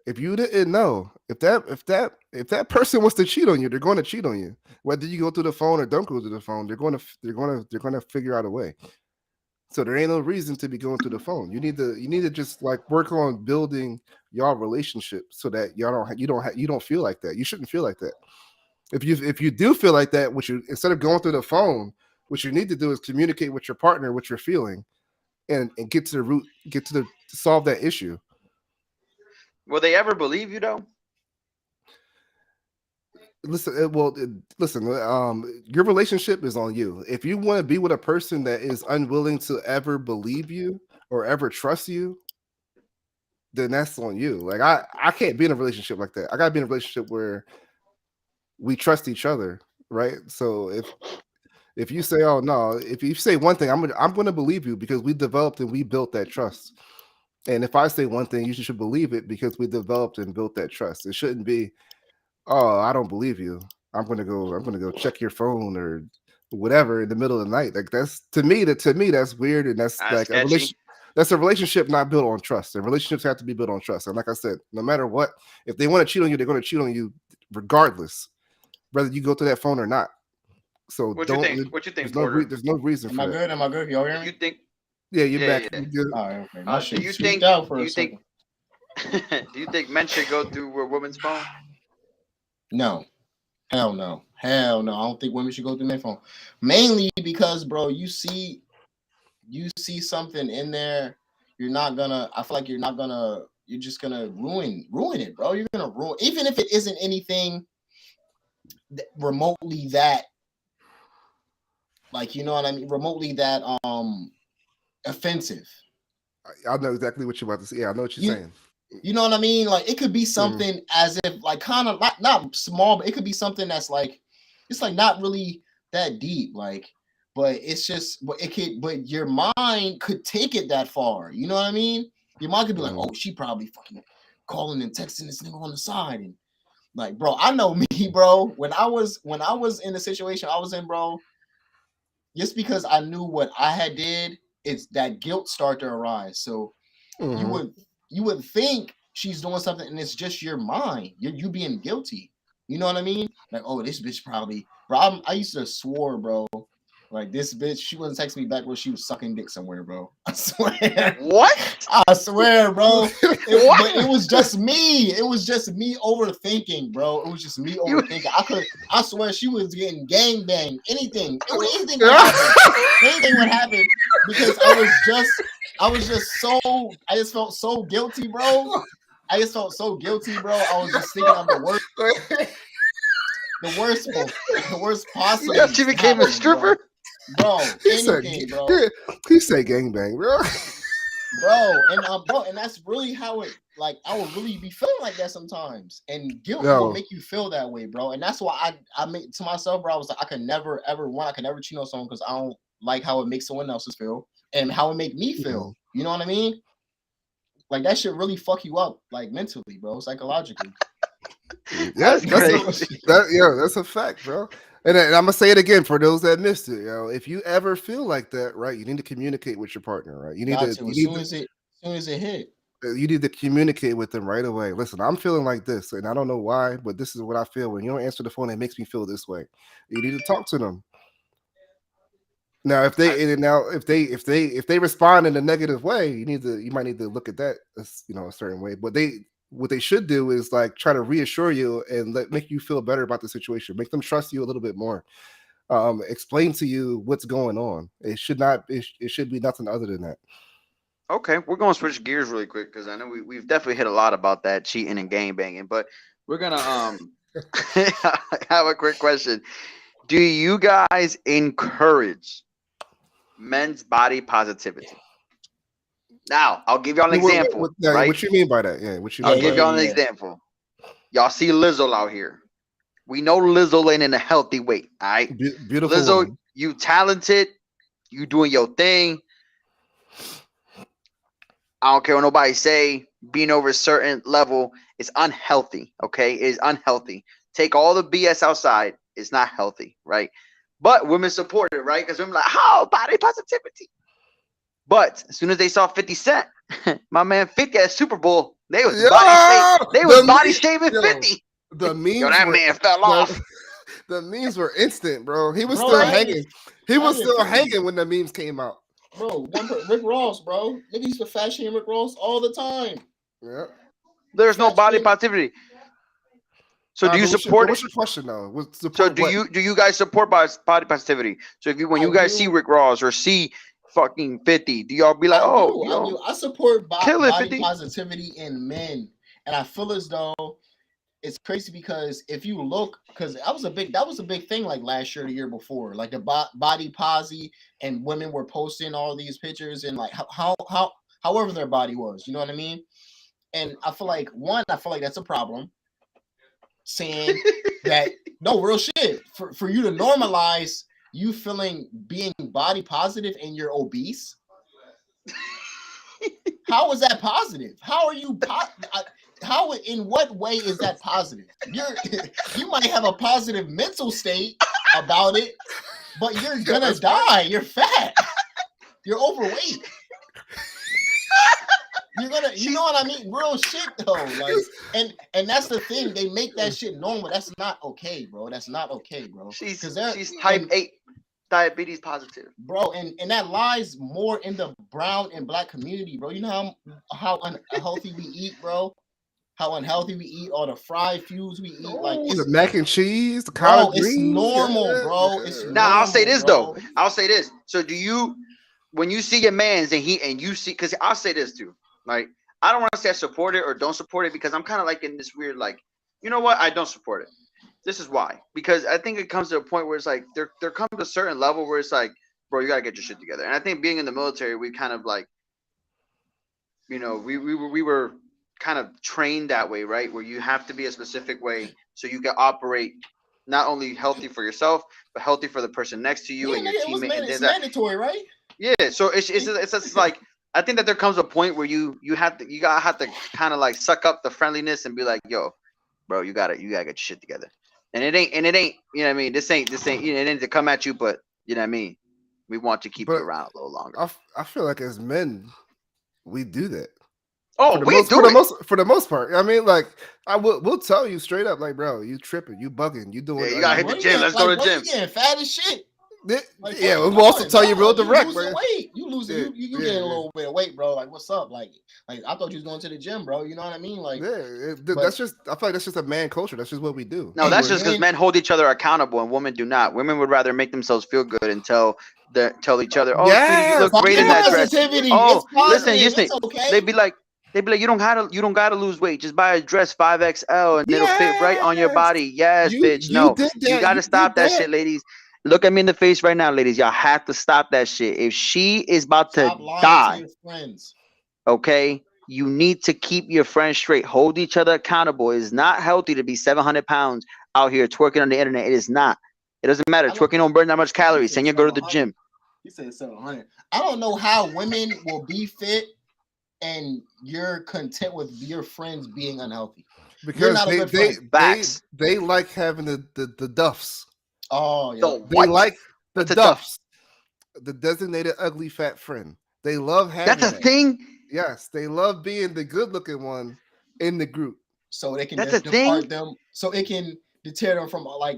if you didn't know, if that person wants to cheat on you, they're going to cheat on you. Whether you go through the phone or don't go through the phone, they're going to figure out a way. So there ain't no reason to be going through the phone. You need to just like work on building y'all relationship so that you don't feel like that. You shouldn't feel like that. If you do feel like that, instead of going through the phone, what you need to do is communicate with your partner what you're feeling, and get to the root, solve that issue. Will they ever believe you though? Listen, listen. Your relationship is on you. If you want to be with a person that is unwilling to ever believe you or ever trust you, then that's on you. Like I can't be in a relationship like that. I gotta be in a relationship where we trust each other, right? So if you say, oh no, if you say one thing, I'm gonna believe you because we developed and we built that trust. And if I say one thing, you should believe it because we developed and built that trust. It shouldn't be, oh, I don't believe you. I'm gonna go check your phone or whatever in the middle of the night. Like that's to me that's weird, and that's like a relationship. That's a relationship not built on trust. And relationships have to be built on trust. And like I said, no matter what, if they want to cheat on you, they're going to cheat on you regardless, whether you go to that phone or not. So what you think? What you think, Porter? There's no reason for that. Am I good? Y'all hear me? You think? Yeah, you're back. Yeah. You're good. All right, okay. Do you think? Do you think men should go through a woman's phone? No. Hell no. I don't think women should go through men's phone. Mainly because, bro, you see something in there, I feel like you're just gonna ruin it, bro. You're gonna ruin, even if it isn't anything remotely that, like, you know what I mean, remotely that offensive. I know exactly what you're about to say. Yeah, I know what you're saying. You know what I mean? Like, it could be something as if, like, kind of not small, but it could be something that's like, it's like not really that deep, like, but it's just, but your mind could take it that far. You know what I mean? Your mind could be like, oh, she probably fucking calling and texting this nigga on the side, and like, bro, I know me, bro. When I was in the situation I was in, bro, just because I knew what I had did, it's that guilt start to arise. So you would think she's doing something, and it's just your mind. You being guilty. You know what I mean? Like, oh, this bitch probably, bro. I used to swore, bro. Like, this bitch, she wasn't texting me back when she was sucking dick somewhere, bro. I swear. What? I swear, bro. But it was just me. It was just me overthinking, bro. It was just me overthinking. I swear she was getting gangbanged. Anything would happen. Anything would happen because I just felt so guilty, bro. I was just thinking of the worst possible. You know she became a stripper? Bro, he said gangbang, bro. And that's really how it, like, I would really be feeling like that sometimes, and guilt will make you feel that way, bro. And that's why I made to myself, bro. I was like, I can never cheat on someone because I don't like how it makes someone else's feel and how it make me feel. You know what I mean? Like, that shit really fuck you up, like, mentally, bro, psychologically. That's a fact, bro. And I'm gonna say it again for those that missed it. If you ever feel like that, right, you need to communicate with your partner, right? You need to as soon as it hit. You need to communicate with them right away. Listen, I'm feeling like this, and I don't know why, but this is what I feel. When you don't answer the phone, it makes me feel this way. You need to talk to them. Now, if they respond in a negative way, you might need to look at that, a certain way. But what they should do is, like, try to reassure you and make you feel better about the situation. Make them trust you a little bit more. Explain to you what's going on. It should be nothing other than that. Okay, we're gonna switch gears really quick because I know we've definitely hit a lot about that cheating and gang banging, but we're gonna have a quick question. Do you guys encourage men's body positivity? Now, I'll give y'all an example. Right? What you mean by that? Yeah, I'll give y'all an example. Y'all see Lizzo out here. We know Lizzo ain't in a healthy way. All right, beautiful Lizzo, woman. you talented. You doing your thing. I don't care what nobody say. Being over a certain level is unhealthy. Okay, it's unhealthy. Take all the BS outside. It's not healthy, right? But women support it, right? Because women like, oh, body positivity. But as soon as they saw 50 Cent, my man 50 at Super Bowl, they was body shaming 50. The memes that man fell off. The memes were instant, bro. He was still hanging. He was still hanging when the memes came out. Bro, Rick Ross, bro. Niggas used to fashion Rick Ross all the time. Yeah. There's no body positivity. So do you support What's your question though? So do you guys support body positivity? So if when you guys see Rick Ross or see fucking 50, do y'all be like, I support body 50? positivity in men, and I feel as though it's crazy because if you look, because that was a big thing like last year, the year before, like the body posi, and women were posting all these pictures and like however their body was, you know what I mean? And I feel like that's a problem. Saying that no real shit for you to normalize you being body positive and you're obese. How is that positive? How are you? How in what way is that positive? You might have a positive mental state about it, but you're gonna die. You're fat. You're overweight. You're gonna, you know what I mean? Real shit though. Like, and that's the thing. They make that shit normal. That's not okay, bro. That's not okay, bro. She's type 8 diabetes positive, bro. And that lies more in the brown and black community, bro. You know how unhealthy we eat, bro. How unhealthy we eat, all the fried foods we eat, like the mac and cheese, the collard greens. It's normal, bro. It's now I'll say this though. I'll say this. So do you, when you see your man's and you see, because I'll say this too. Like, I don't want to say I support it or don't support it because I'm kind of like in this weird, like, you know what? I don't support it. This is why. Because I think it comes to a point where it's like there comes a certain level where it's like, bro, you got to get your shit together. And I think being in the military, we kind of like, you know, we were kind of trained that way, right? Where you have to be a specific way so you can operate not only healthy for yourself, but healthy for the person next to you and your teammate. It's mandatory, right? Yeah. So it's just like, I think that there comes a point where you gotta have to kind of like suck up the friendliness and be like, yo, bro, you gotta get your shit together. And it ain't, you know what I mean? This ain't, you know, it ain't to come at you, but you know what I mean? We want to keep you around a little longer. I feel like as men, we do that. Oh, for the most part. I mean, like, we'll tell you straight up, like, bro, you tripping, you bugging, you doing. Yeah, you gotta hit the gym. Let's go to the gym. You getting fat as shit. Yeah, we'll also tell you real direct. You losing weight. You getting a little bit of weight, bro. Like, what's up? Like I thought you was going to the gym, bro. You know what I mean? Like, that's just. I feel like that's just a man culture. That's just what we do. No, that's just because men hold each other accountable and women do not. Women would rather make themselves feel good and tell each other, "Oh, sweetie, you look great in that dress." Oh, listen. Okay. They'd be like, you don't gotta lose weight. Just buy a dress 5XL and it'll fit right on your body. Yes, bitch. No, you gotta stop that shit, ladies. Look at me in the face right now, ladies. Y'all have to stop that shit. If she is about to die, to your friends. Okay, you need to keep your friends straight. Hold each other accountable. It is not healthy to be 700 pounds out here twerking on the internet. It is not. It doesn't matter. Twerking don't burn that much calories. Then you go to the gym. You said 700. I don't know how women will be fit and you're content with your friends being unhealthy. Because they like having the duffs. Oh, yeah. They like the duffs. The designated ugly fat friend. They love having That's a thing? Yes, they love being the good-looking one in the group. So they can depart them. So it can deter them from like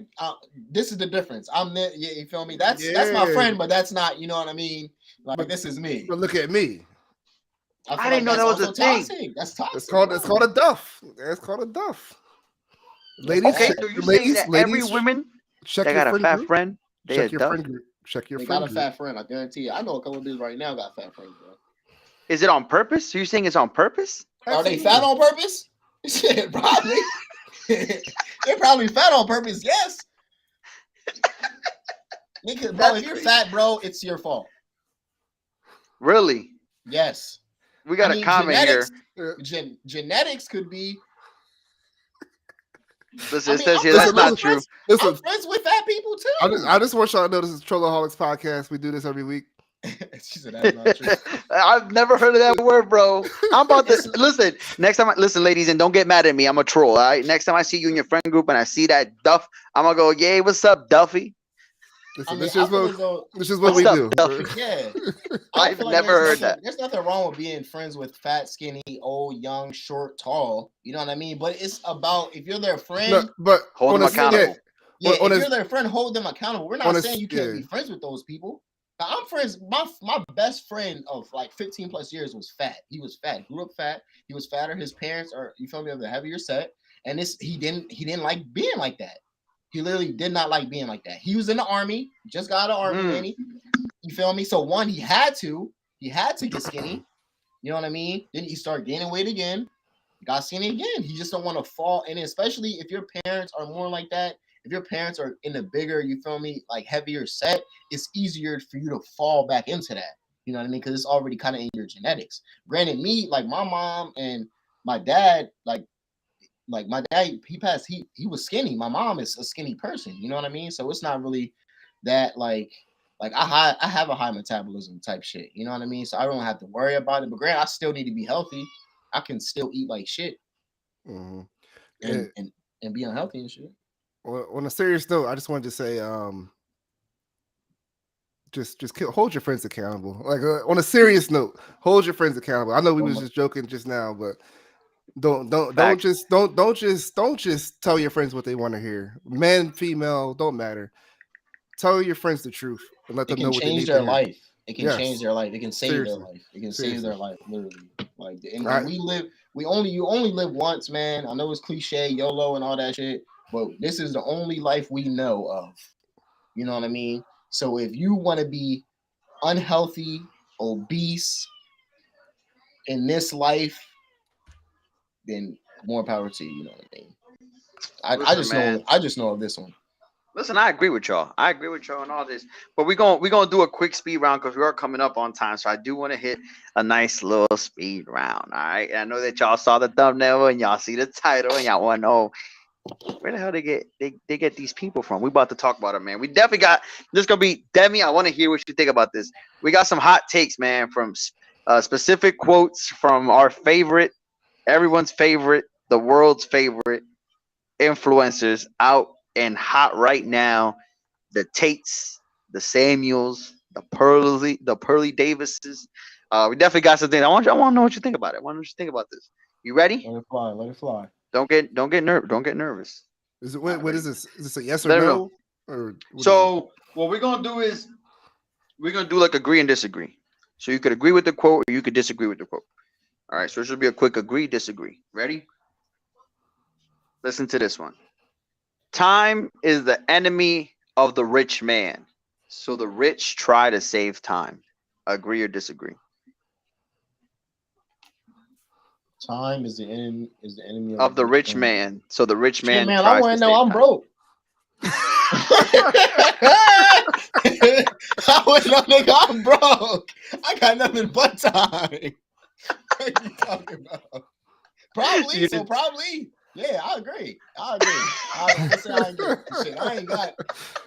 this is the difference. I'm there, you feel me? That's my friend, but that's not, you know what I mean? Like this is me. But look at me. I didn't know that was a thing. That's toxic. It's called a duff. It's called a duff. Ladies, okay, so you're saying that every woman check they got a fat group. friend. Check your friend group. Check your friend group. They got a fat friend. I guarantee you. I know a couple of dudes right now got fat friends, bro. Is it on purpose? So you're saying it's on purpose? Are they fat on purpose? Shit, probably. They're probably fat on purpose. Yes. Nigga, bro, if you're fat, bro, it's your fault. Really? Yes. We got a comment here. Genetics could be. Listen, it says here that's not true. Listen, I'm friends with fat people too. I just want y'all to know this is TrollaholicsPodcast. We do this every week. She said that's not true. I've never heard of that word, bro. I'm about to listen. Next time, listen, ladies, and don't get mad at me. I'm a troll. All right. Next time I see you in your friend group and I see that Duff, I'm gonna go, "Yay, what's up, Duffy?" Listen, this is what we do. Yeah, I've never heard that. There's nothing wrong with being friends with fat, skinny, old, young, short, tall. You know what I mean? But it's about if you're their friend, but hold them accountable. Yeah, if you're their friend, hold them accountable. We're not saying you can't be friends with those people. I'm friends. My best friend of like 15 plus years was fat. He was fat. Grew up fat. He was fatter. His parents are, you feel me, of the heavier set. And he didn't like being like that. He literally did not like being like that. He was in the army, just got out of the army, man. You feel me? So one, he had to get skinny. You know what I mean? Then he started gaining weight again. Got skinny again. He just don't want to fall. And especially if your parents are more like that, if your parents are in the bigger, you feel me, like heavier set, it's easier for you to fall back into that. You know what I mean? Because it's already kind of in your genetics. Granted, me, like my mom and my dad, like my dad, he passed. He was skinny. My mom is a skinny person. You know what I mean? So it's not really that like I have a high metabolism type shit. You know what I mean? So I don't have to worry about it. But granted, I still need to be healthy. I can still eat like shit and be unhealthy and shit. Well, on a serious note, I just wanted to say, hold your friends accountable. Like on a serious note, hold your friends accountable. I know we was just joking just now, but don't just tell your friends what they want to hear. Men, female, don't matter. Tell your friends the truth and let them know what they need to hear. It can change their life. It can save their life. It can save their life, literally. Like, and you only live once, man. I know it's cliche, YOLO, and all that shit, but this is the only life we know of. You know what I mean? So if you want to be unhealthy, obese in this life, then more power to you. You know what I mean? I just know of this one. Listen, I agree with y'all. I agree with y'all on all this. But we're gonna do a quick speed round because we are coming up on time. So I do want to hit a nice little speed round. All right. And I know that y'all saw the thumbnail and y'all see the title and y'all want to know where the hell they get these people from. We about to talk about it, man. We definitely got this gonna be Demi. I want to hear what you think about this. We got some hot takes, man, from specific quotes from our favorite, everyone's favorite, the world's favorite influencers out and hot right now. The Tates, the Samuels, the Pearly Davises. We definitely got something. I want to know what you think about it. I want to know what you think about this. You ready? Let it fly. Let it fly. Don't get nervous. Is it what is this? Is this a yes or no? Or so what we're gonna do is we're gonna do like agree and disagree. So you could agree with the quote or you could disagree with the quote. All right. So this will be a quick agree, disagree. Ready? Listen to this one. Time is the enemy of the rich man. So the rich try to save time. Agree or disagree? Time is the enemy of the rich man. So the rich man man, tries I want to to know I'm time. broke. I want to know, nigga, I'm broke. I got nothing but time. What are you talking about? Probably. So probably. Yeah, I agree. I say I ain't get shit. I ain't got.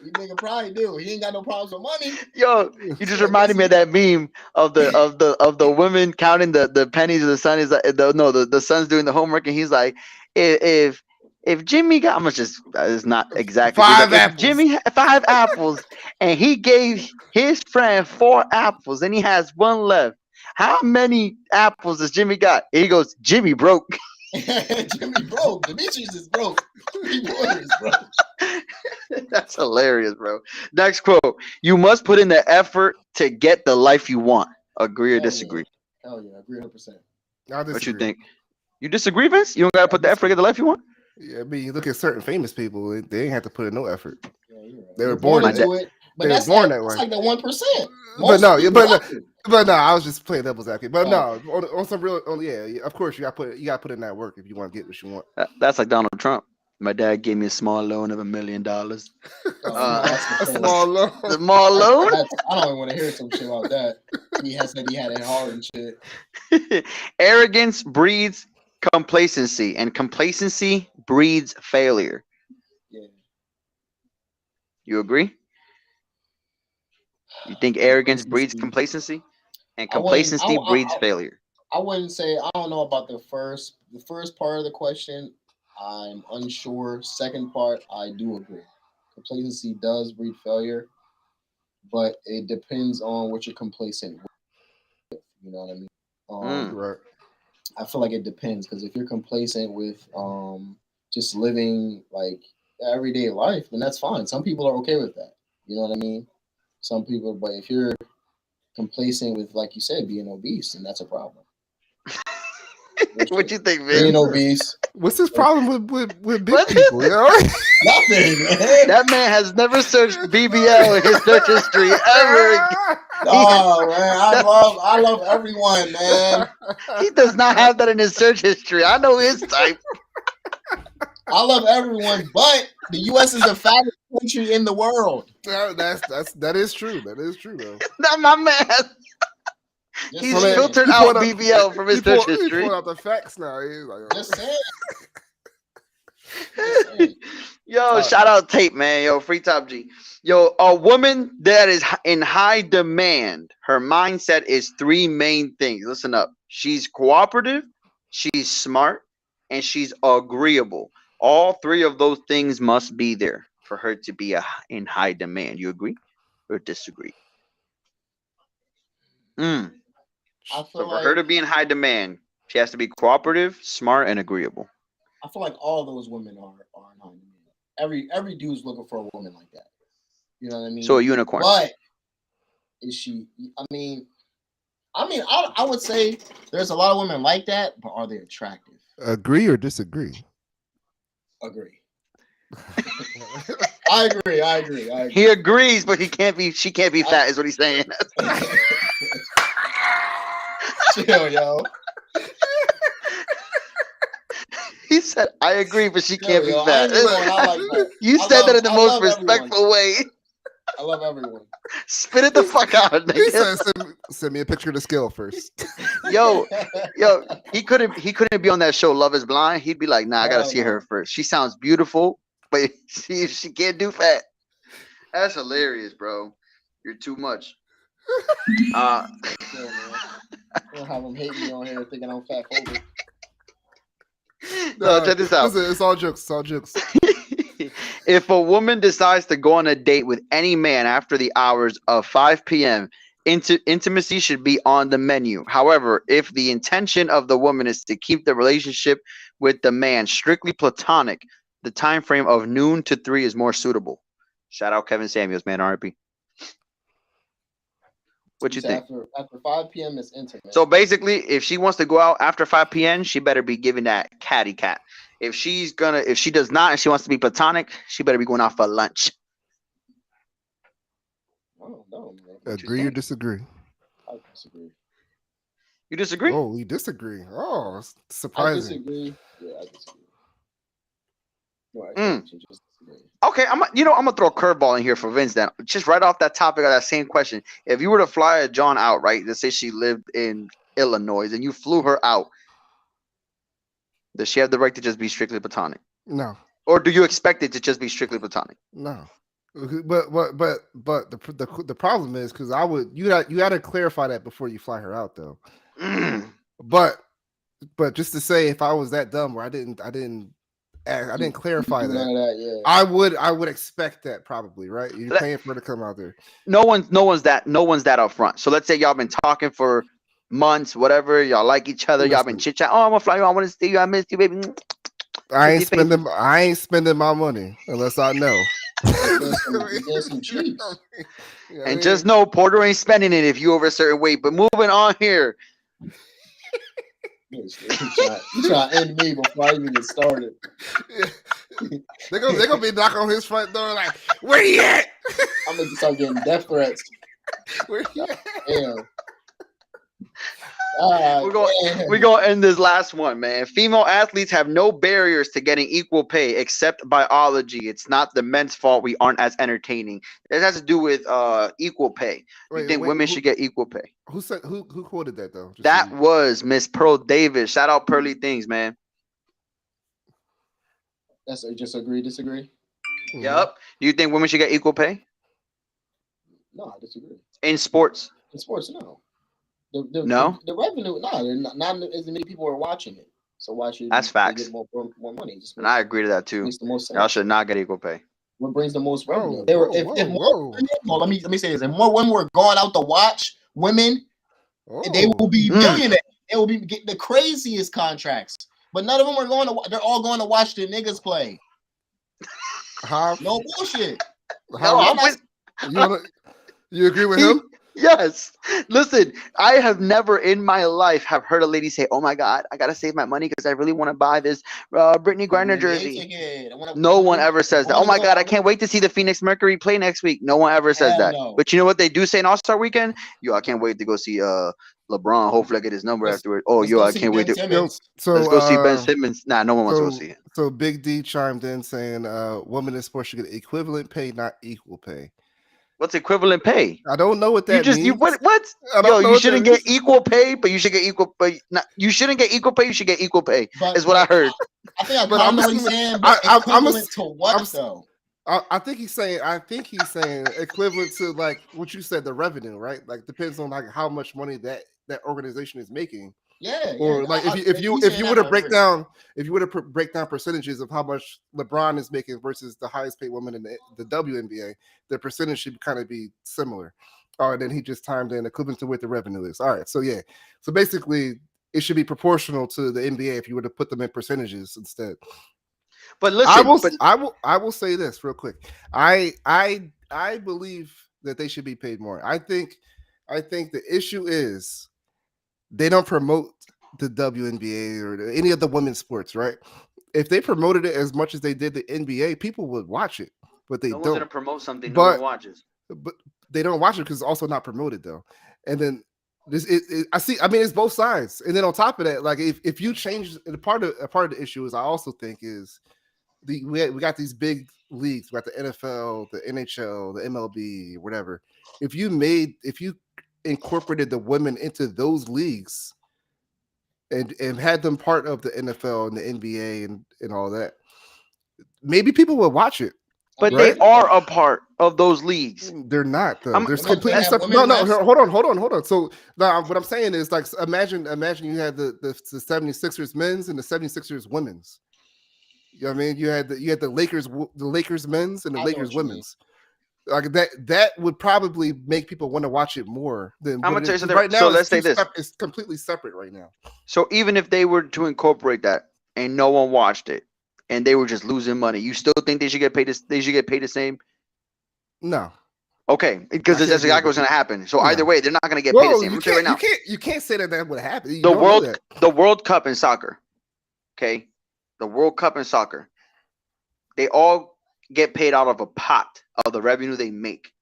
You nigga probably do. He ain't got no problems with money. Yo, you just reminded me of that meme of the women counting the pennies of the son. Is the son's doing the homework and he's like, if Jimmy got, I'm gonna just it's not exactly apples. If Jimmy had 5 apples and he gave his friend 4 apples and he has 1 left, how many apples does Jimmy got? And he goes, Jimmy broke. Jimmy broke. Demetrius is broke. Is broke. That's hilarious, bro. Next quote. You must put in the effort to get the life you want. Agree or disagree? Hell yeah, agree 100%. What you think? You disagree, Vince? You don't gotta put the effort to get the life you want? Yeah, I mean, you look at certain famous people, they ain't have to put in no effort. Yeah, you're right. They were born into it. But that's born that way. That's like the 1%. But no, I was just playing devil's advocate. But no, on some real, yeah, of course you got to put in that work if you want to get what you want. That's like Donald Trump. My dad gave me a small loan of $1 million. A small loan. Small loan. I don't even want to hear some shit about that. He said he had it hard and shit. Arrogance breeds complacency, and complacency breeds failure. Yeah. You agree? You think arrogance breeds complacency, and complacency breeds failure? I wouldn't say. I don't know about the first part of the question. I'm unsure. Second part, I do agree. Complacency does breed failure, but it depends on what you're complacent with. You know what I mean? Right. I feel like it depends because if you're complacent with just living like everyday life, then that's fine. Some people are okay with that. You know what I mean? some people, but if you're complacent with, like you said, being obese, then that's a problem. What you think, man? Being obese. What's his problem with big people? You know? Nothing, man. That man has never searched BBL in his search history ever again. Oh man, I love everyone, man. He does not have that in his search history. I know his type. I love everyone, but the U.S. is the fattest country in the world. That is true. That is true, though. Not my man. He's filtered out BBL from his search history. He's pulling out the facts now. He's like, just saying. Yo, shout out Tape, man. Yo, free Top G. Yo, a woman that is in high demand, her mindset is three main things. Listen up. She's cooperative, she's smart, and she's agreeable. All three of those things must be there for her to be in high demand. You agree or disagree? I feel so for her to be in high demand, she has to be cooperative, smart, and agreeable. I feel like all those women are in high demand. Every dude's looking for a woman like that. You know what I mean? So a unicorn. But is she? I mean, I would say there's a lot of women like that, but are they attractive? Agree or disagree? Agree. I agree. He agrees, but she can't be fat, is what he's saying. Chill, yo. He said, I agree, but she can't be fat. Like you said that in the most respectful way. I love everyone. Spit it the fuck out, nigga. He said, send me a picture of the scale first. Yo, he couldn't be on that show, Love is Blind. He'd be like, nah, I gotta see her first. She sounds beautiful, but she can't do fat. That's hilarious, bro. You're too much. Don't have them hate me on here thinking I'm fat phobic. No, check this out. It's all jokes. It's all jokes. If a woman decides to go on a date with any man after the hours of 5 p.m., intimacy should be on the menu. However, if the intention of the woman is to keep the relationship with the man strictly platonic, the time frame of noon to 3 is more suitable. Shout out Kevin Samuels, man, R.I.P. What you think? After 5 p.m. is intimate. So basically, if she wants to go out after 5 p.m., she better be giving that catty cat. If she does not and she wants to be platonic, she better be going out for lunch. Oh, no, man. Agree or disagree? I disagree. You disagree? Oh, we disagree. Oh, surprising. I disagree. Yeah, I disagree. No, just disagree. Okay, I'm gonna throw a curveball in here for Vince then. Just right off that topic of that same question. If you were to fly a John out, right? Let's say she lived in Illinois and you flew her out. Does she have the right to just be strictly platonic? No. Or do you expect it to just be strictly platonic? No. But the problem is because you got to clarify that before you fly her out though. But just to say, if I was that dumb where I didn't clarify that, I would expect that probably, right? You're paying for her to come out there. No one's that upfront. So let's say y'all been talking for months, whatever. Y'all like each other. Y'all been chit chat. Oh, I'm gonna fly you. I want to see you. I missed you, baby. I ain't spending my money unless I know. And just know Porter ain't spending it if you over a certain weight. But moving on here. You try to end me before I even get started. They're gonna be knocking on his front door like, where you at? I'm gonna start getting death threats. Where you at? Damn. We're gonna end this last one, man. Female athletes have no barriers to getting equal pay except biology. It's not the men's fault we aren't as entertaining. It has to do with equal pay. You think women should get equal pay? Who quoted that though? That was Miss Pearl Davis. Shout out Pearly Things, man. That's just agree, disagree. Mm-hmm. Yep. Do you think women should get equal pay? No, I disagree. In sports? In sports, no. No? The revenue, no. Not as many people are watching it. So why should that's facts. Get more money? And I agree to that too. Y'all should not get equal pay. What brings the most revenue? Let me say this. If more women were going out to watch women, they will be billionaires. They will be getting the craziest contracts. But none of them are going to. They're all going to watch the niggas play. No bullshit. You agree with him? Yes. Listen, I have never in my life have heard a lady say, "Oh my God, I gotta save my money because I really want to buy this Brittany Griner jersey." No one ever says that. Oh my God, I can't wait to see the Phoenix Mercury play next week. No one ever says that. No. But you know what they do say in All-Star Weekend? Yo, I can't wait to go see LeBron. Hopefully I get his number afterward. Oh, yo, I can't wait to let's go see Ben Simmons. Nah, no one wants to go see it. So Big D chimed in saying women in sports should get equivalent pay, not equal pay. What's equivalent pay? I don't know what that means. What? Yo, you shouldn't get equal pay, but you should get equal pay. You shouldn't get equal pay. You should get equal pay. Is what I heard. I think I know what he's saying. But equivalent to what though? I think he's saying equivalent to like what you said, the revenue, right? Like depends on like how much money that organization is making. Yeah. Or like if you were to break down percentages of how much LeBron is making versus the highest paid woman in the WNBA, the percentage should kind of be similar. And then he just timed in equivalent to what the revenue is. All right, so yeah, so basically it should be proportional to the NBA if you were to put them in percentages instead. But listen, I will say this real quick. I believe that they should be paid more. I think the issue is they don't promote the WNBA or any of the women's sports, right? If they promoted it as much as they did the NBA, people would watch it, but they don't. One's gonna promote something no one watches. But they don't watch it because it's also not promoted though. And then it's both sides. And then on top of that, like if you change a part of the issue is I also think is we got these big leagues, we got the NFL, the NHL, the MLB, whatever. If you incorporated the women into those leagues and had them part of the NFL and the NBA and all that, maybe people would watch it. But right? They are a part of those leagues. They're not though. There's completely separate. No, hold on. So now what I'm saying is like imagine you had the 76ers men's and the 76ers women's. You know what I mean? You had the Lakers men's and the Lakers women's. Like that would probably make people want to watch it more than I'm gonna tell you something right now. So let's say this: it's completely separate right now. So even if they were to incorporate that and no one watched it, and they were just losing money, you still think they should get paid? They should get paid the same? No. Okay, because that's exactly what's going to happen. So either way, they're not going to get paid the same. Right now. You can't say that would happen. The World Cup in soccer. Okay, the World Cup in soccer. They all get paid out of a pot of the revenue they make.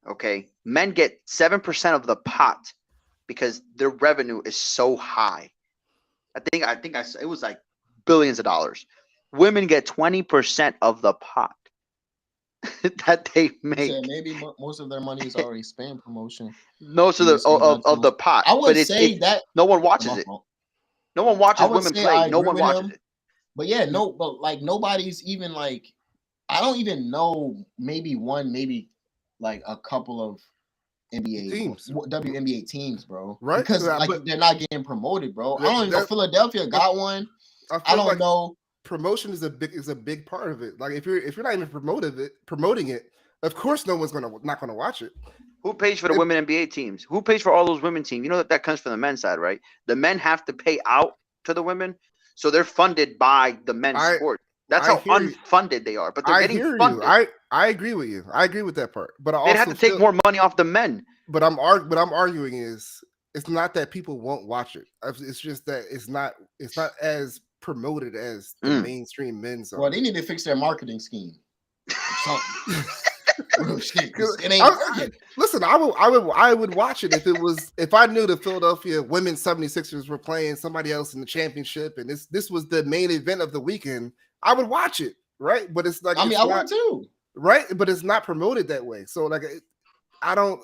Okay, men get 7% of the pot because their revenue is so high. I think it was like billions of dollars. Women get 20% of the pot that they make. Yeah, maybe most of their money is already spent promotion. Most of the pot. I would say that no one watches it. No one watches women play. No one watches it. But yeah, but like nobody's even like, I don't even know, maybe like a couple of NBA teams, WNBA teams, bro. Right? Because they're not getting promoted, bro. I don't even know Philadelphia got one. I don't know. Promotion is a big part of it. Like if you're not even promoting it, of course no one's not gonna watch it. Who pays for the women NBA teams? Who pays for all those women teams? You know that comes from the men's side, right? The men have to pay out to the women, so they're funded by the men's sport. That's how unfunded they are. But they're getting funded. I agree with you. I agree with that part. But they have to take more money off the men. But I'm arguing is it's not that people won't watch it. It's just that it's not as promoted as the mainstream men's. Well, they need to fix their marketing scheme. Listen, I would watch it if I knew the Philadelphia women's 76ers were playing somebody else in the championship and this was the main event of the weekend. I would watch it, right? But it's like I would too, right? But it's not promoted that way. So like, I don't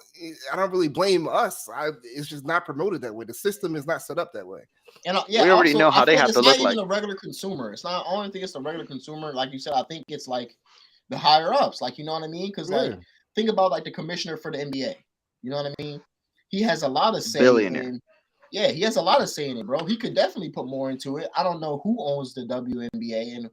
really blame us. It's just not promoted that way. The system is not set up that way. And we already know how they have to look like. It's not even a regular consumer. It's not. I don't think it's a regular consumer. Like you said, I think it's like the higher ups. Like, you know what I mean? Because like, think about like the commissioner for the NBA. You know what I mean? He has a lot of say. Billionaire. Yeah, he has a lot of say in it, bro. He could definitely put more into it. I don't know who owns the WNBA and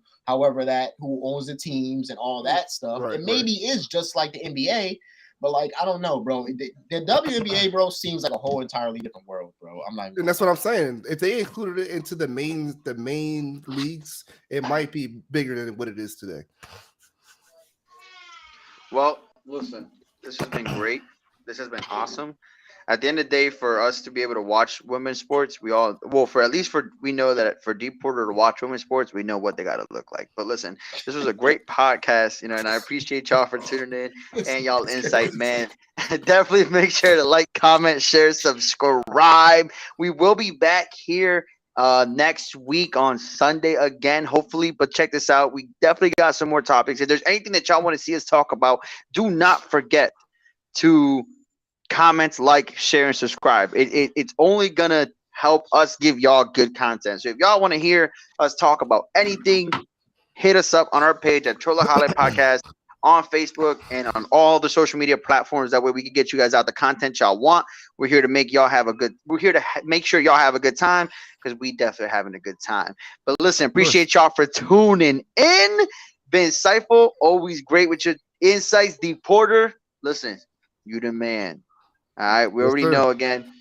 who owns the teams and all that stuff. Right, it maybe is just like the NBA. But like, I don't know, bro. The WNBA, bro, seems like a whole entirely different world, bro. And that's what I'm saying. If they included it into the main leagues, it might be bigger than what it is today. Well, listen, this has been great. This has been awesome. At the end of the day, for us to be able to watch women's sports, we all for at least for we know that for Deporter to watch women's sports, we know what they got to look like. But listen, this was a great podcast, and I appreciate y'all for tuning in and y'all insight, man. Definitely make sure to like, comment, share, subscribe. We will be back here next week on Sunday again, hopefully. But check this out. We definitely got some more topics. If there's anything that y'all want to see us talk about, do not forget to comment, like, share, and subscribe. It's only gonna help us give y'all good content. So if y'all want to hear us talk about anything, hit us up on our page at Trollaholic Podcast on Facebook and on all the social media platforms. That way we can get you guys out the content y'all want. We're here to make y'all have a good. We're here to make sure y'all have a good time because we definitely are having a good time. But listen, appreciate y'all for tuning in. Been insightful, always great with your insights. Deporter, listen, you the man. All right, we already know again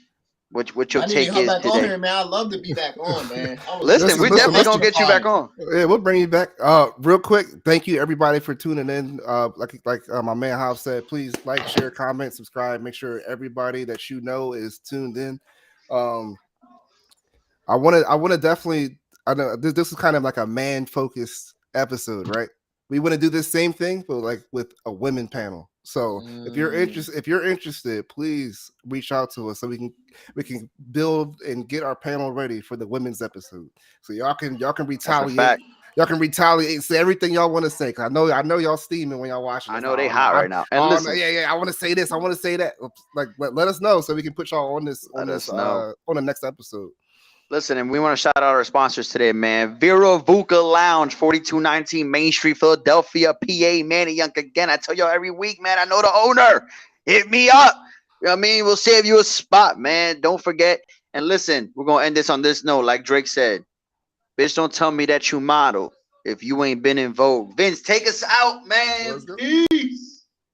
what your I need take to come is back today. on here, man. I'd love to be back on, man. Listen, we definitely gonna get you back on. Yeah, we'll bring you back. Real quick, thank you everybody for tuning in. Like my man House said, please like, share, comment, subscribe. Make sure everybody that you know is tuned in. I want to definitely. I know this is kind of like a man focused episode, right? We want to do this same thing, but like with a women panel. So if you're interested, please reach out to us so we can build and get our panel ready for the women's episode. So y'all can retaliate. Y'all can retaliate, say everything y'all want to say. Cause I know y'all steaming when y'all watching. I know they hot right now. And listen, I want to say this. I want to say that. Like let us know so we can put y'all on on the next episode. Listen, and we want to shout out our sponsors today, man. Vera Vuca Lounge, 4219 Main Street, Philadelphia, PA. Manny Young again. I tell y'all every week, man, I know the owner. Hit me up. You know what I mean? We'll save you a spot, man. Don't forget. And listen, we're going to end this on this note. Like Drake said, bitch, don't tell me that you model if you ain't been in Vogue. Vince, take us out, man. Peace.